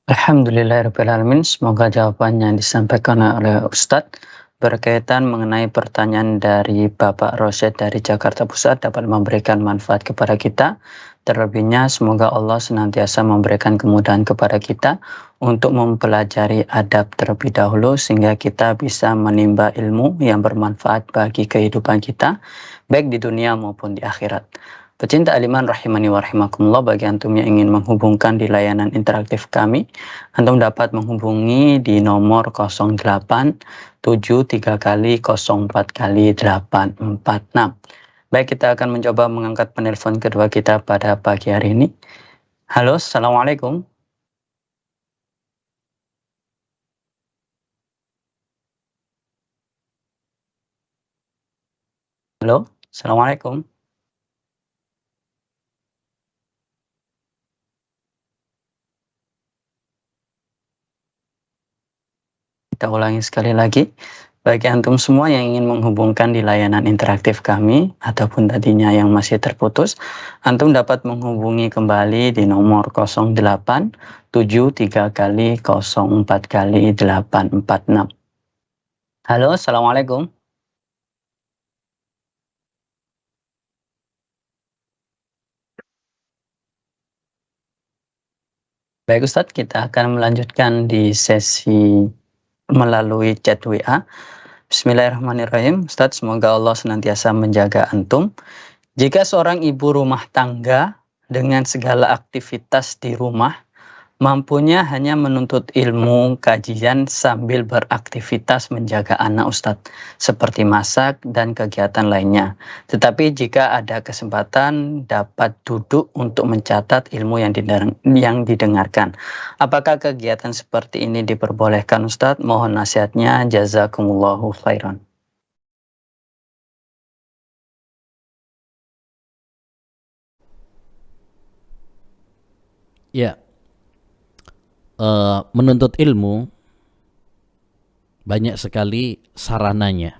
Alhamdulillahirrahmanirrahim. Semoga jawabannya yang disampaikan oleh Ustadz berkaitan mengenai pertanyaan dari Bapak Rosyid dari Jakarta Pusat dapat memberikan manfaat kepada kita. Terlebihnya semoga Allah senantiasa memberikan kemudahan kepada kita untuk mempelajari adab terlebih dahulu sehingga kita bisa menimba ilmu yang bermanfaat bagi kehidupan kita baik di dunia maupun di akhirat. Pecinta Aliman rahimani wa rahimakumullah, bagi antum yang ingin menghubungkan di layanan interaktif kami, antum dapat menghubungi di nomor 0873 kali 04 kali 846. Baik, kita akan mencoba mengangkat penelpon kedua kita pada pagi hari ini. Halo, Assalamualaikum. Halo, Assalamualaikum. Kita ulangi sekali lagi. Bagi antum semua yang ingin menghubungkan di layanan interaktif kami ataupun tadinya yang masih terputus, antum dapat menghubungi kembali di nomor 0873 kali 04 kali 846. Halo, Assalamualaikum. Baik Ustadz, kita akan melanjutkan di sesi melalui chat WA. Bismillahirrahmanirrahim. Ustadz, semoga Allah senantiasa menjaga antum. Jika seorang ibu rumah tangga dengan segala aktivitas di rumah mampunya hanya menuntut ilmu kajian sambil beraktivitas menjaga anak Ustadz, seperti masak dan kegiatan lainnya. Tetapi jika ada kesempatan dapat duduk untuk mencatat ilmu yang didengarkan. Apakah kegiatan seperti ini diperbolehkan Ustadz? Mohon nasihatnya, jazakumullahu khairan. Ya, menuntut ilmu banyak sekali sarananya.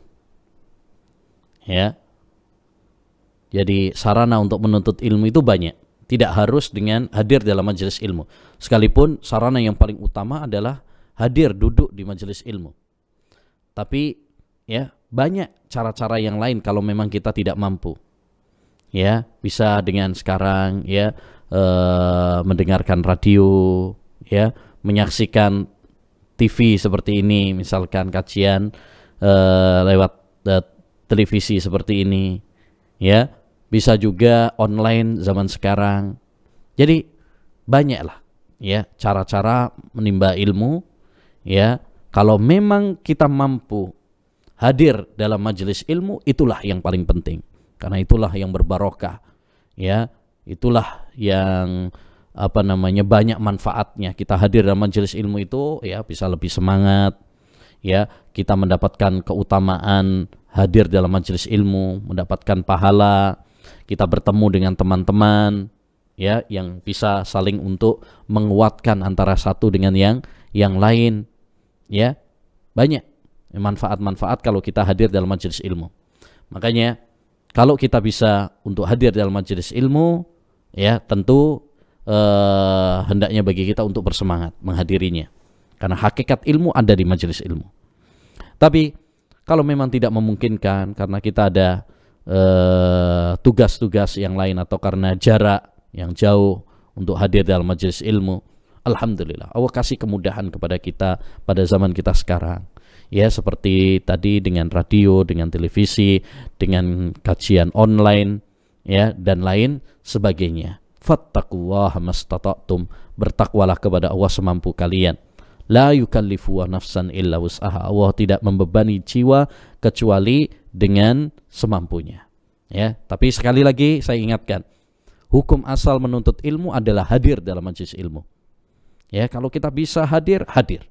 Ya, jadi sarana untuk menuntut ilmu itu banyak. Tidak harus dengan hadir dalam majelis ilmu. Sekalipun sarana yang paling utama adalah hadir duduk di majelis ilmu. Tapi ya banyak cara-cara yang lain kalau memang kita tidak mampu. Ya, bisa dengan sekarang ya mendengarkan radio, ya, menyaksikan TV seperti ini, misalkan kajian lewat televisi seperti ini, ya. Bisa juga online zaman sekarang. Jadi banyaklah ya cara-cara menimba ilmu, ya. Kalau memang kita mampu hadir dalam majelis ilmu, itulah yang paling penting. Karena itulah yang berbarokah. Ya, itulah yang banyak manfaatnya. Kita hadir dalam majelis ilmu itu ya bisa lebih semangat. Ya, kita mendapatkan keutamaan hadir dalam majelis ilmu, mendapatkan pahala. Kita bertemu dengan teman-teman ya yang bisa saling untuk menguatkan antara satu dengan yang lain. Ya, banyak manfaat-manfaat kalau kita hadir dalam majelis ilmu. Makanya kalau kita bisa untuk hadir dalam majelis ilmu, ya tentu hendaknya bagi kita untuk bersemangat menghadirinya. Karena hakikat ilmu ada di majelis ilmu. Tapi kalau memang tidak memungkinkan karena kita ada tugas-tugas yang lain atau karena jarak yang jauh untuk hadir dalam majelis ilmu, alhamdulillah Allah kasih kemudahan kepada kita pada zaman kita sekarang. Ya, seperti tadi dengan radio, dengan televisi, dengan kajian online, ya, dan lain sebagainya. Fattaqullaha mastata'tum, bertakwalah kepada Allah semampu kalian. La yukallifu nafsan illa wus'aha. Allah tidak membebani jiwa kecuali dengan semampunya. Ya, tapi sekali lagi saya ingatkan, hukum asal menuntut ilmu adalah hadir dalam majelis ilmu. Ya, kalau kita bisa hadir, hadir.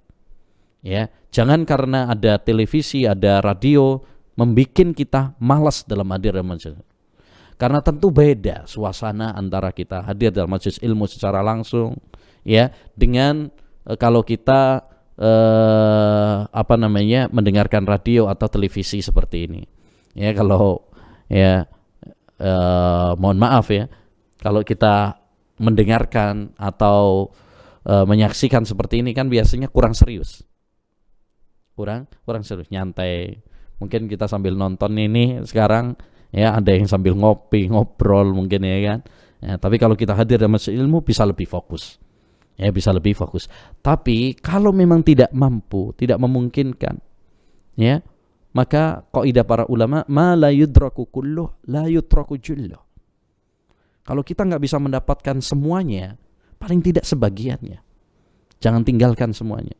Ya, jangan karena ada televisi, ada radio membikin kita malas dalam hadir dalam majelis. Karena tentu beda suasana antara kita hadir dalam majelis ilmu secara langsung, ya, dengan kalau kita mendengarkan radio atau televisi seperti ini. Ya, kalau ya mohon maaf ya, kalau kita mendengarkan atau menyaksikan seperti ini kan biasanya kurang serius. Kurang serius, nyantai. Mungkin kita sambil nonton ini sekarang ya, ada yang sambil ngopi, ngobrol mungkin ya kan. Ya, tapi kalau kita hadir dalam majelis ilmu bisa lebih fokus. Ya, bisa lebih fokus. Tapi kalau memang tidak mampu, tidak memungkinkan, ya, maka kaidah para ulama, ma la yudraku kulluh la yutraku julluh. Kalau kita nggak bisa mendapatkan semuanya, paling tidak sebagiannya. Jangan tinggalkan semuanya.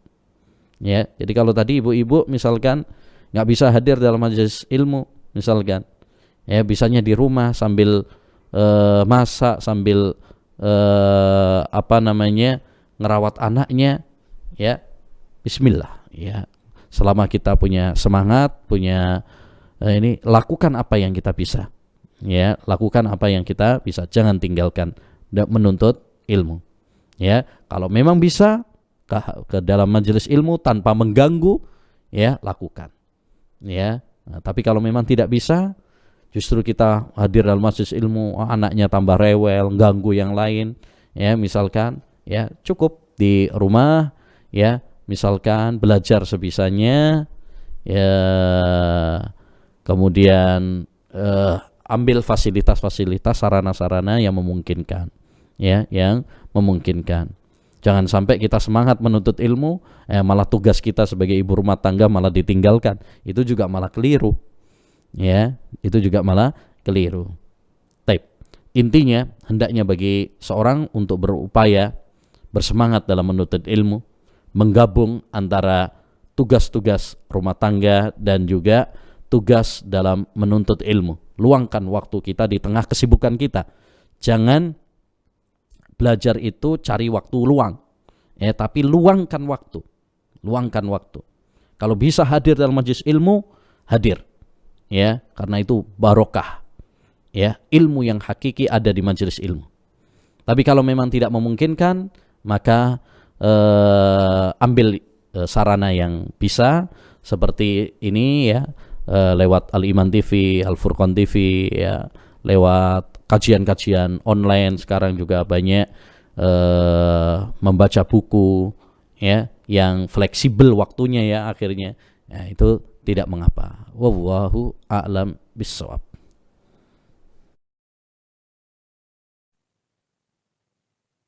Ya, jadi kalau tadi ibu-ibu misalkan nggak bisa hadir dalam majelis ilmu, misalkan, ya bisanya di rumah sambil masak, sambil ngerawat anaknya, ya bismillah, ya selama kita punya semangat, punya ini, lakukan apa yang kita bisa, ya lakukan apa yang kita bisa, jangan tinggalkan menuntut ilmu. Ya, kalau memang bisa ke dalam majelis ilmu tanpa mengganggu, ya lakukan. Ya, nah, tapi kalau memang tidak bisa, justru kita hadir dalam majelis ilmu, anaknya tambah rewel, ganggu yang lain, ya misalkan, ya cukup di rumah, ya misalkan belajar sebisanya, ya kemudian ambil fasilitas-fasilitas, sarana-sarana yang memungkinkan, ya yang memungkinkan. Jangan sampai kita semangat menuntut ilmu, malah tugas kita sebagai ibu rumah tangga malah ditinggalkan. Itu juga malah keliru. Ya, itu juga malah keliru. Taib. Intinya, hendaknya bagi seorang untuk berupaya bersemangat dalam menuntut ilmu, menggabung antara tugas-tugas rumah tangga dan juga tugas dalam menuntut ilmu. Luangkan waktu kita di tengah kesibukan kita. Jangan belajar itu cari waktu luang, ya, tapi luangkan waktu. Kalau bisa hadir dalam majelis ilmu, hadir, ya, karena itu barokah, ya, ilmu yang hakiki ada di majelis ilmu. Tapi kalau memang tidak memungkinkan, maka ambil sarana yang bisa seperti ini ya, lewat Al Iman TV, Al Furqan TV ya, lewat kajian-kajian online sekarang juga banyak, membaca buku ya yang fleksibel waktunya ya akhirnya. Ya, itu tidak mengapa. Wallahu a'lam bissawab.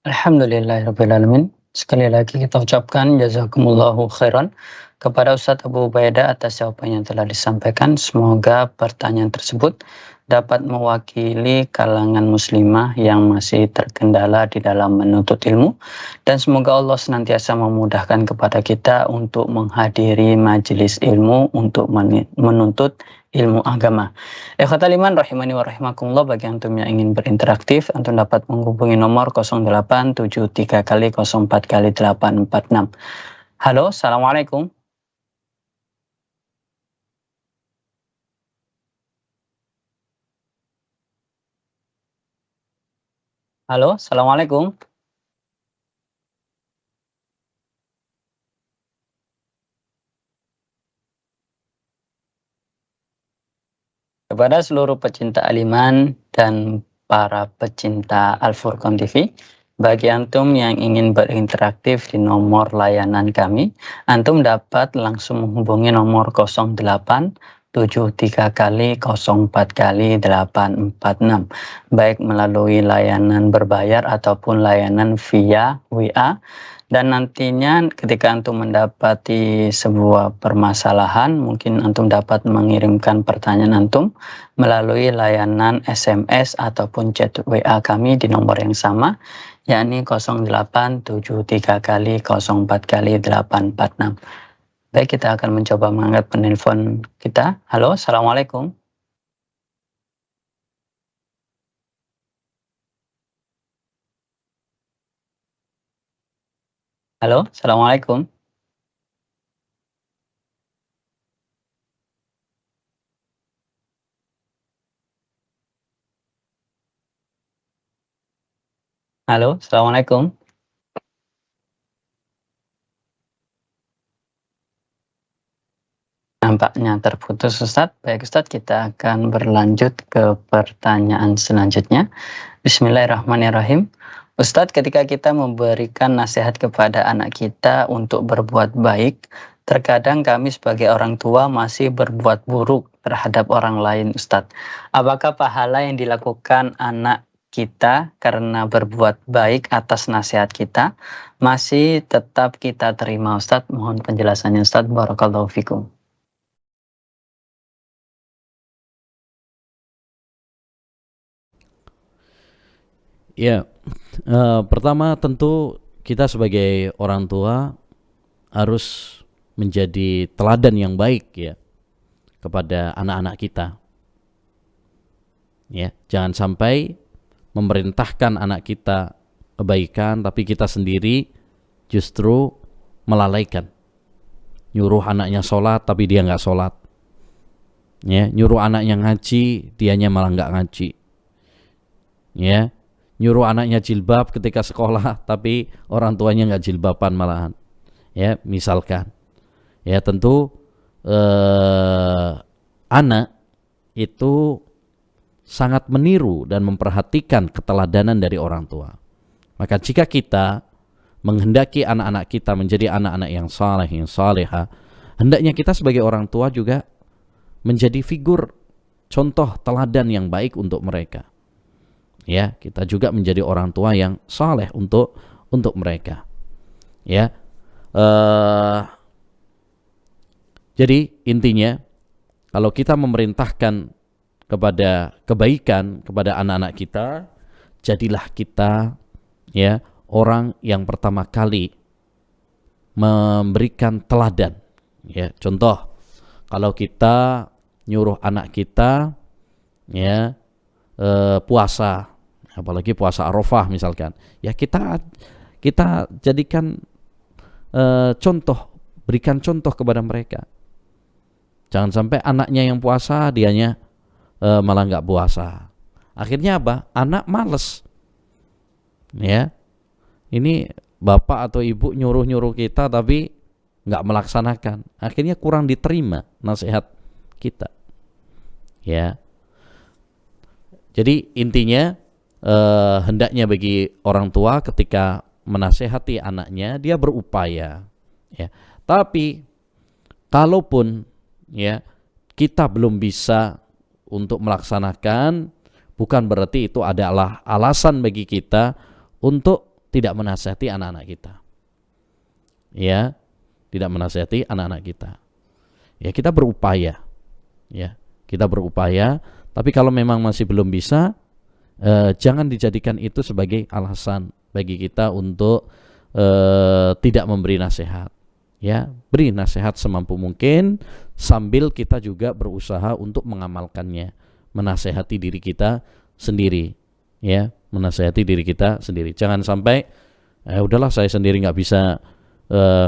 Alhamdulillahirrabbilalamin. Sekali lagi kita ucapkan jazakumullahu khairan kepada Ustadz Abu Ubaidah atas jawaban yang telah disampaikan. Semoga pertanyaan tersebut dapat mewakili kalangan muslimah yang masih terkendala di dalam menuntut ilmu, dan semoga Allah senantiasa memudahkan kepada kita untuk menghadiri majelis ilmu untuk menuntut ilmu agama. Ikhwatal iman rahimani wa rahimakumullah, bagi antum yang ingin berinteraksi, antum dapat menghubungi nomor 0873 kali 04 kali 846. Halo, assalamualaikum. Halo, assalamualaikum. Kepada seluruh pecinta aliman dan para pecinta Al Furqan TV, bagi antum yang ingin berinteraktif di nomor layanan kami, antum dapat langsung menghubungi nomor 0873 kali 04 kali 846, baik melalui layanan berbayar ataupun layanan via WA. Dan nantinya ketika antum mendapati sebuah permasalahan, mungkin antum dapat mengirimkan pertanyaan antum melalui layanan SMS ataupun chat WA kami di nomor yang sama, yakni 0873 kali 04 kali 846. Baik, kita akan mencoba mengangkat penelpon kita. Halo, assalamualaikum. Halo, assalamualaikum. Halo, assalamualaikum. Nampaknya terputus Ustadz. Baik Ustadz, kita akan berlanjut ke pertanyaan selanjutnya. Bismillahirrahmanirrahim. Ustadz, ketika kita memberikan nasihat kepada anak kita untuk berbuat baik, terkadang kami sebagai orang tua masih berbuat buruk terhadap orang lain Ustadz. Apakah pahala yang dilakukan anak kita karena berbuat baik atas nasihat kita masih tetap kita terima Ustadz? Mohon penjelasannya Ustadz. Barakallahu fikum. Ya, pertama tentu kita sebagai orang tua harus menjadi teladan yang baik ya kepada anak-anak kita. Ya, jangan sampai memerintahkan anak kita kebaikan tapi kita sendiri justru melalaikan. Nyuruh anaknya sholat tapi dia nggak sholat. Ya, nyuruh anaknya ngaji, dianya malah nggak ngaji. Ya, nyuruh anaknya jilbab ketika sekolah tapi orang tuanya nggak jilbaban malahan. Ya, misalkan. Ya, tentu anak itu sangat meniru dan memperhatikan keteladanan dari orang tua. Maka jika kita menghendaki anak-anak kita menjadi anak-anak yang saleh, yang saleha, hendaknya kita sebagai orang tua juga menjadi figur contoh teladan yang baik untuk mereka. Ya, kita juga menjadi orang tua yang saleh untuk mereka. Ya, jadi intinya kalau kita memerintahkan kepada kebaikan kepada anak-anak kita, jadilah kita ya orang yang pertama kali memberikan teladan. Ya, contoh kalau kita nyuruh anak kita ya puasa, apalagi puasa Arafah misalkan, ya kita jadikan contoh, berikan contoh kepada mereka. Jangan sampai anaknya yang puasa, dianya malah nggak puasa. Akhirnya apa? Anak males. Ya, ini bapak atau ibu nyuruh-nyuruh kita tapi nggak melaksanakan, akhirnya kurang diterima nasihat kita. Ya, jadi intinya hendaknya bagi orang tua ketika menasehati anaknya dia berupaya. Ya, tapi kalaupun ya kita belum bisa untuk melaksanakan, bukan berarti itu adalah alasan bagi kita untuk tidak menasihati anak-anak kita. Ya, tidak menasihati anak-anak kita. Ya, kita berupaya. Ya, kita berupaya, tapi kalau memang masih belum bisa, jangan dijadikan itu sebagai alasan bagi kita untuk tidak memberi nasihat. Ya, beri nasihat semampu mungkin sambil kita juga berusaha untuk mengamalkannya, menasehati diri kita sendiri. Ya, menasehati diri kita sendiri. Jangan sampai udahlah saya sendiri nggak bisa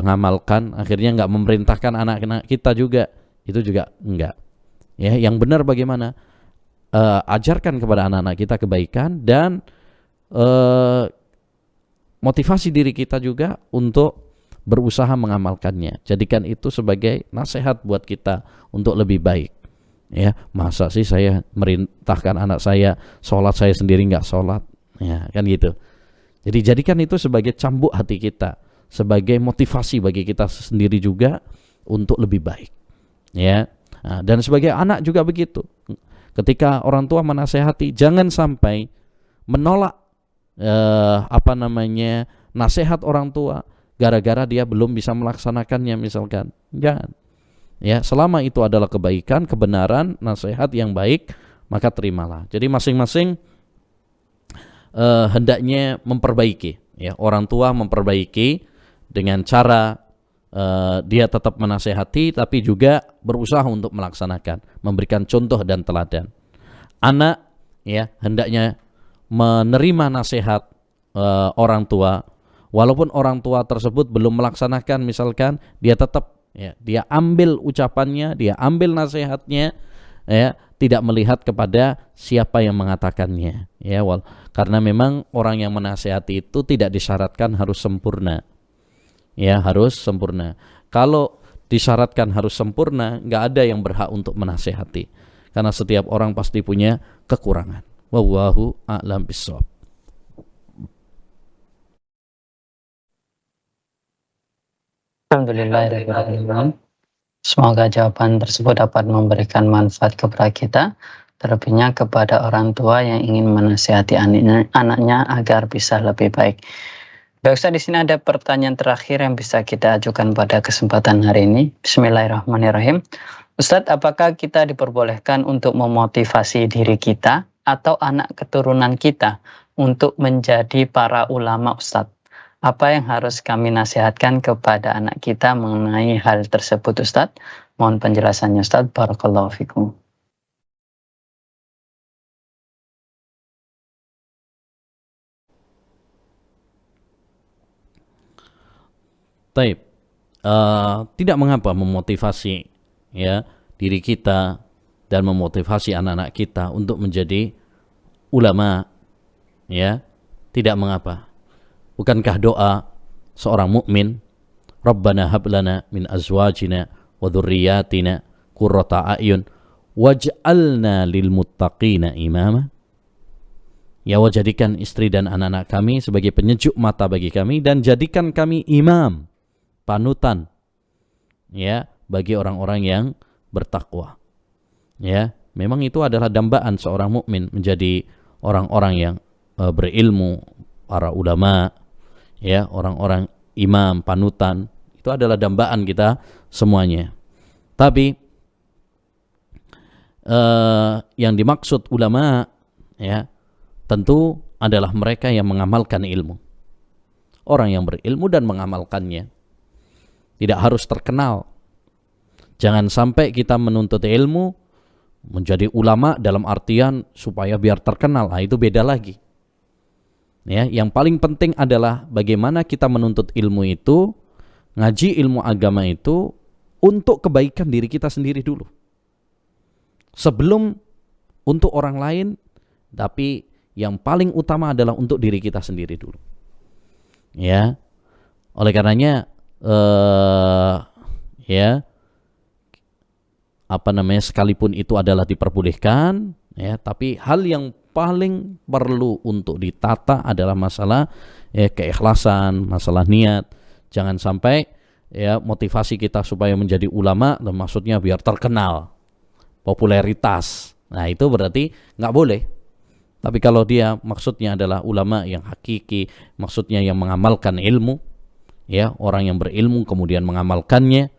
ngamalkan, akhirnya nggak memerintahkan anak-anak kita juga. Itu juga enggak. Ya, yang benar bagaimana? Ajarkan kepada anak-anak kita kebaikan dan motivasi diri kita juga untuk berusaha mengamalkannya. Jadikan itu sebagai nasihat buat kita untuk lebih baik. Ya, masa sih saya merintahkan anak saya sholat, saya sendiri nggak sholat? Ya, kan gitu. Jadi jadikan itu sebagai cambuk hati kita, sebagai motivasi bagi kita sendiri juga untuk lebih baik. Ya, nah, dan sebagai anak juga begitu. Ketika orang tua menasehati, jangan sampai menolak nasihat orang tua gara-gara dia belum bisa melaksanakannya misalkan. Jangan. Ya, selama itu adalah kebaikan, kebenaran, nasihat yang baik, maka terimalah. Jadi masing-masing hendaknya memperbaiki. Ya, orang tua memperbaiki dengan cara dia tetap menasehati, tapi juga berusaha untuk melaksanakan, memberikan contoh dan teladan. Anak ya hendaknya menerima nasihat orang tua. Walaupun orang tua tersebut belum melaksanakan misalkan, dia tetap ya, dia ambil ucapannya, dia ambil nasihatnya, ya, tidak melihat kepada siapa yang mengatakannya, ya, karena memang orang yang menasihati itu tidak disyaratkan harus sempurna, ya, harus sempurna. Kalau disyaratkan harus sempurna, nggak ada yang berhak untuk menasihati, karena setiap orang pasti punya kekurangan. Wallahu a'lam bishawab. Alhamdulillahirrahmanirrahim. Semoga jawaban tersebut dapat memberikan manfaat kepada kita, terlebihnya kepada orang tua yang ingin menasihati anaknya agar bisa lebih baik. Baik Ustaz, di sini ada pertanyaan terakhir yang bisa kita ajukan pada kesempatan hari ini. Bismillahirrahmanirrahim. Ustadz, apakah kita diperbolehkan untuk memotivasi diri kita atau anak keturunan kita untuk menjadi para ulama, Ustadz? Apa yang harus kami nasihatkan kepada anak kita mengenai hal tersebut, Ustadz? Mohon penjelasannya, Ustadz. Barakallahu fikum. Taib. Tidak mengapa memotivasi ya diri kita dan memotivasi anak-anak kita untuk menjadi ulama, ya, tidak mengapa. Bukankah doa seorang mukmin, Rabbana hab lana min azwajina wa dzurriyyatina qurrata a'yun waj'alna lil muttaqina imama? Ya, jadikan istri dan anak-anak kami sebagai penyejuk mata bagi kami dan jadikan kami imam, panutan, ya, bagi orang-orang yang bertakwa. Ya, memang itu adalah dambaan seorang mukmin menjadi orang-orang yang berilmu, para ulama, ya, orang-orang imam, panutan. Itu adalah dambaan kita semuanya. Tapi yang dimaksud ulama, ya, tentu adalah mereka yang mengamalkan ilmu. Orang yang berilmu dan mengamalkannya. Tidak harus terkenal. Jangan sampai kita menuntut ilmu menjadi ulama dalam artian supaya biar terkenal. Nah, itu beda lagi. Ya, yang paling penting adalah bagaimana kita menuntut ilmu itu, ngaji ilmu agama itu untuk kebaikan diri kita sendiri dulu. Sebelum untuk orang lain, tapi yang paling utama adalah untuk diri kita sendiri dulu. Ya, oleh karenanya sekalipun itu adalah diperbolehkan, ya, tapi hal yang paling perlu untuk ditata adalah masalah keikhlasan, masalah niat. Jangan sampai motivasi kita supaya menjadi ulama, dan maksudnya biar terkenal, popularitas. Nah, itu berarti nggak boleh. Tapi kalau dia maksudnya adalah ulama yang hakiki, maksudnya yang mengamalkan ilmu, orang yang berilmu kemudian mengamalkannya,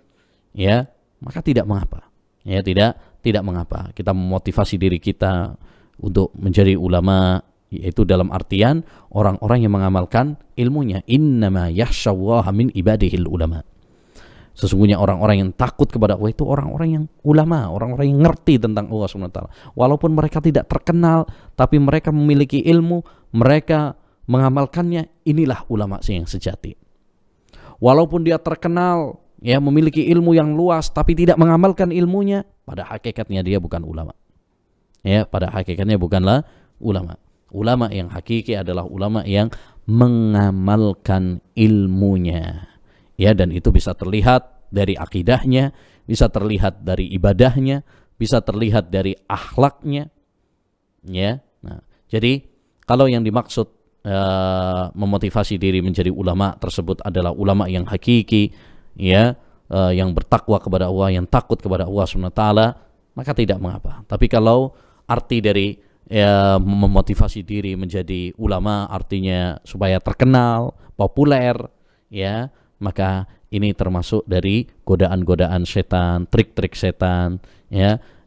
maka tidak mengapa. Tidak mengapa. Kita memotivasi diri kita untuk menjadi ulama, yaitu dalam artian orang-orang yang mengamalkan ilmunya. Innama yakhsyallaha min ibadihil ulama. Sesungguhnya orang-orang yang takut kepada Allah itu orang-orang yang ulama, orang-orang yang ngerti tentang Allah SWT. Walaupun mereka tidak terkenal, tapi mereka memiliki ilmu, mereka mengamalkannya, inilah ulama yang sejati. Walaupun dia terkenal, memiliki ilmu yang luas, tapi tidak mengamalkan ilmunya, pada hakikatnya dia bukan ulama. Pada hakikatnya bukanlah ulama. Ulama yang hakiki adalah ulama yang mengamalkan ilmunya. Dan itu bisa terlihat dari akidahnya, bisa terlihat dari ibadahnya, bisa terlihat dari akhlaknya. Nah, jadi kalau yang dimaksud memotivasi diri menjadi ulama tersebut adalah ulama yang hakiki, yang bertakwa kepada Allah, yang takut kepada Allah SWT, maka tidak mengapa. Tapi kalau arti dari memotivasi diri menjadi ulama artinya supaya terkenal, populer, maka ini termasuk dari godaan-godaan setan, trik-trik setan,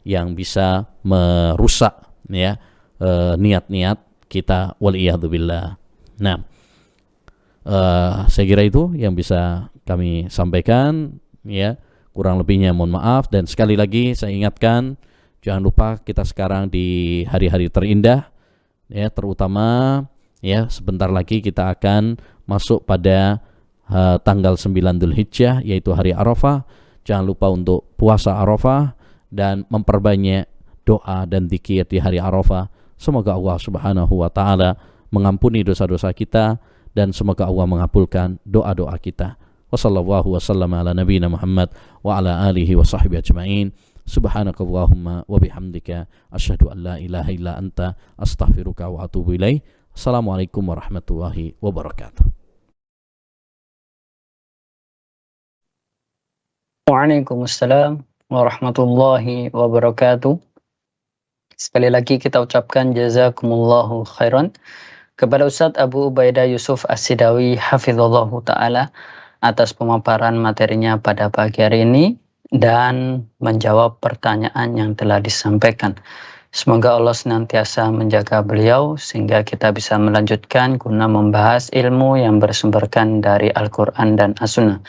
yang bisa merusak niat-niat kita, waliyadzubillah. Nah, saya kira itu yang bisa kami sampaikan, kurang lebihnya mohon maaf. Dan sekali lagi saya ingatkan, jangan lupa kita sekarang di hari-hari terindah, terutama sebentar lagi kita akan masuk pada tanggal 9 Dzulhijjah, yaitu hari Arafah. Jangan lupa untuk puasa Arafah dan memperbanyak doa dan zikir di hari Arafah. Semoga Allah Subhanahu wa taala mengampuni dosa-dosa kita dan semoga Allah mengabulkan doa-doa kita. Wassallallahu wasallam ala nabiyina Muhammad wa ala alihi wa sahbihi ajma'in. Subhanakallahumma wa bihamdika asyhadu an la ilaha illa anta astaghfiruka wa atubu ilaik. Assalamualaikum warahmatullahi wabarakatuh. Waalaikumsalam warahmatullahi wabarakatuh. Sekali lagi kita ucapkan jazakumullahu khairan kepada Ustadz Abu Ubaidah Yusuf As-Sidawi hafizallahu ta'ala atas pemaparan materinya pada pagi hari ini dan menjawab pertanyaan yang telah disampaikan. Semoga Allah senantiasa menjaga beliau sehingga kita bisa melanjutkan guna membahas ilmu yang bersumberkan dari Al-Quran dan As-Sunnah.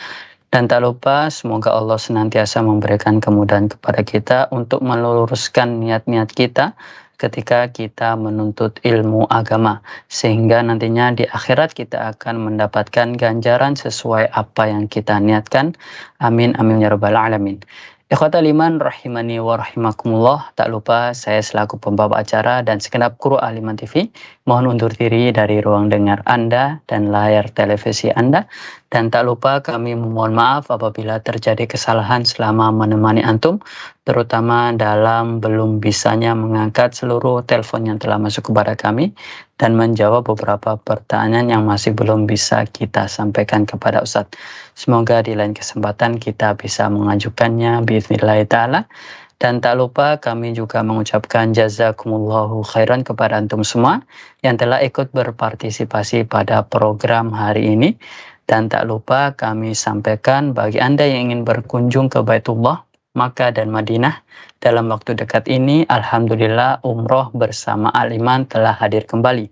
Dan tak lupa semoga Allah senantiasa memberikan kemudahan kepada kita untuk meluruskan niat-niat kita ketika kita menuntut ilmu agama. Sehingga nantinya di akhirat kita akan mendapatkan ganjaran sesuai apa yang kita niatkan. Amin, amin ya rabbal alamin. Ikhwatal iman rahimani wa rahimakumullah. Tak lupa saya selaku pembawa acara dan segenap kru Al-Iman TV mohon undur diri dari ruang dengar Anda dan layar televisi Anda. Dan tak lupa kami memohon maaf apabila terjadi kesalahan selama menemani antum, terutama dalam belum bisanya mengangkat seluruh telepon yang telah masuk kepada kami dan menjawab beberapa pertanyaan yang masih belum bisa kita sampaikan kepada Ustadz. Semoga di lain kesempatan kita bisa mengajukannya biiznillah ta'ala. Dan tak lupa kami juga mengucapkan jazakumullahu khairan kepada antum semua yang telah ikut berpartisipasi pada program hari ini. Dan tak lupa kami sampaikan bagi Anda yang ingin berkunjung ke Baitullah, Makkah dan Madinah dalam waktu dekat ini, alhamdulillah umroh bersama Al-Iman telah hadir kembali.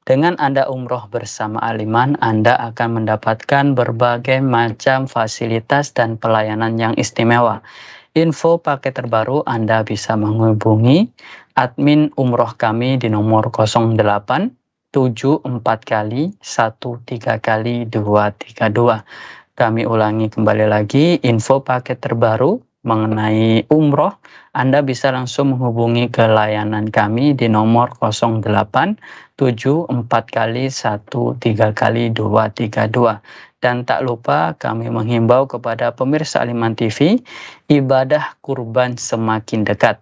Dengan Anda umroh bersama Al-Iman, Anda akan mendapatkan berbagai macam fasilitas dan pelayanan yang istimewa. Info paket terbaru Anda bisa menghubungi admin umroh kami di nomor 08 74 kali 13 kali 232. Kami ulangi kembali lagi, info paket terbaru mengenai umroh, Anda bisa langsung menghubungi ke layanan kami di nomor 0874 kali 13 kali 232. Dan tak lupa kami menghimbau kepada pemirsa Aliman TV, ibadah kurban semakin dekat.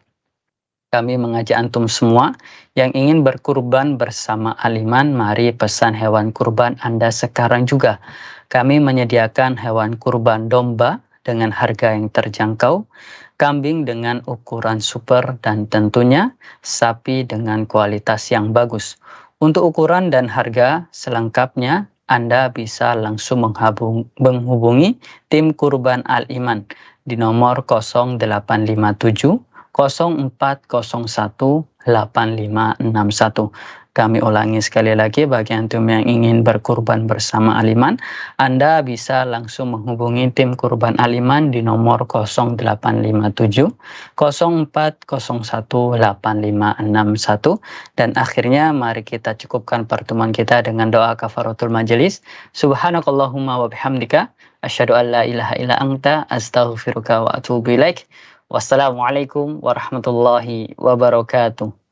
Kami mengajak antum semua yang ingin berkurban bersama Aliman, mari pesan hewan kurban Anda sekarang juga. Kami menyediakan hewan kurban domba dengan harga yang terjangkau, kambing dengan ukuran super, dan tentunya sapi dengan kualitas yang bagus. Untuk ukuran dan harga selengkapnya, Anda bisa langsung menghubungi tim Kurban Al-Iman di nomor 0857 0401 8561. Kami ulangi sekali lagi, bagi antum yang ingin berkurban bersama Aliman, Anda bisa langsung menghubungi tim Kurban Aliman di nomor 0857 0401 8561. Dan akhirnya mari kita cukupkan pertemuan kita dengan doa kafaratul majelis. Subhanakallahumma wa bihamdika asyhadu an la ilaha illa anta astaghfiruka wa atubu ilaik. Wassalamualaikum warahmatullahi wabarakatuh.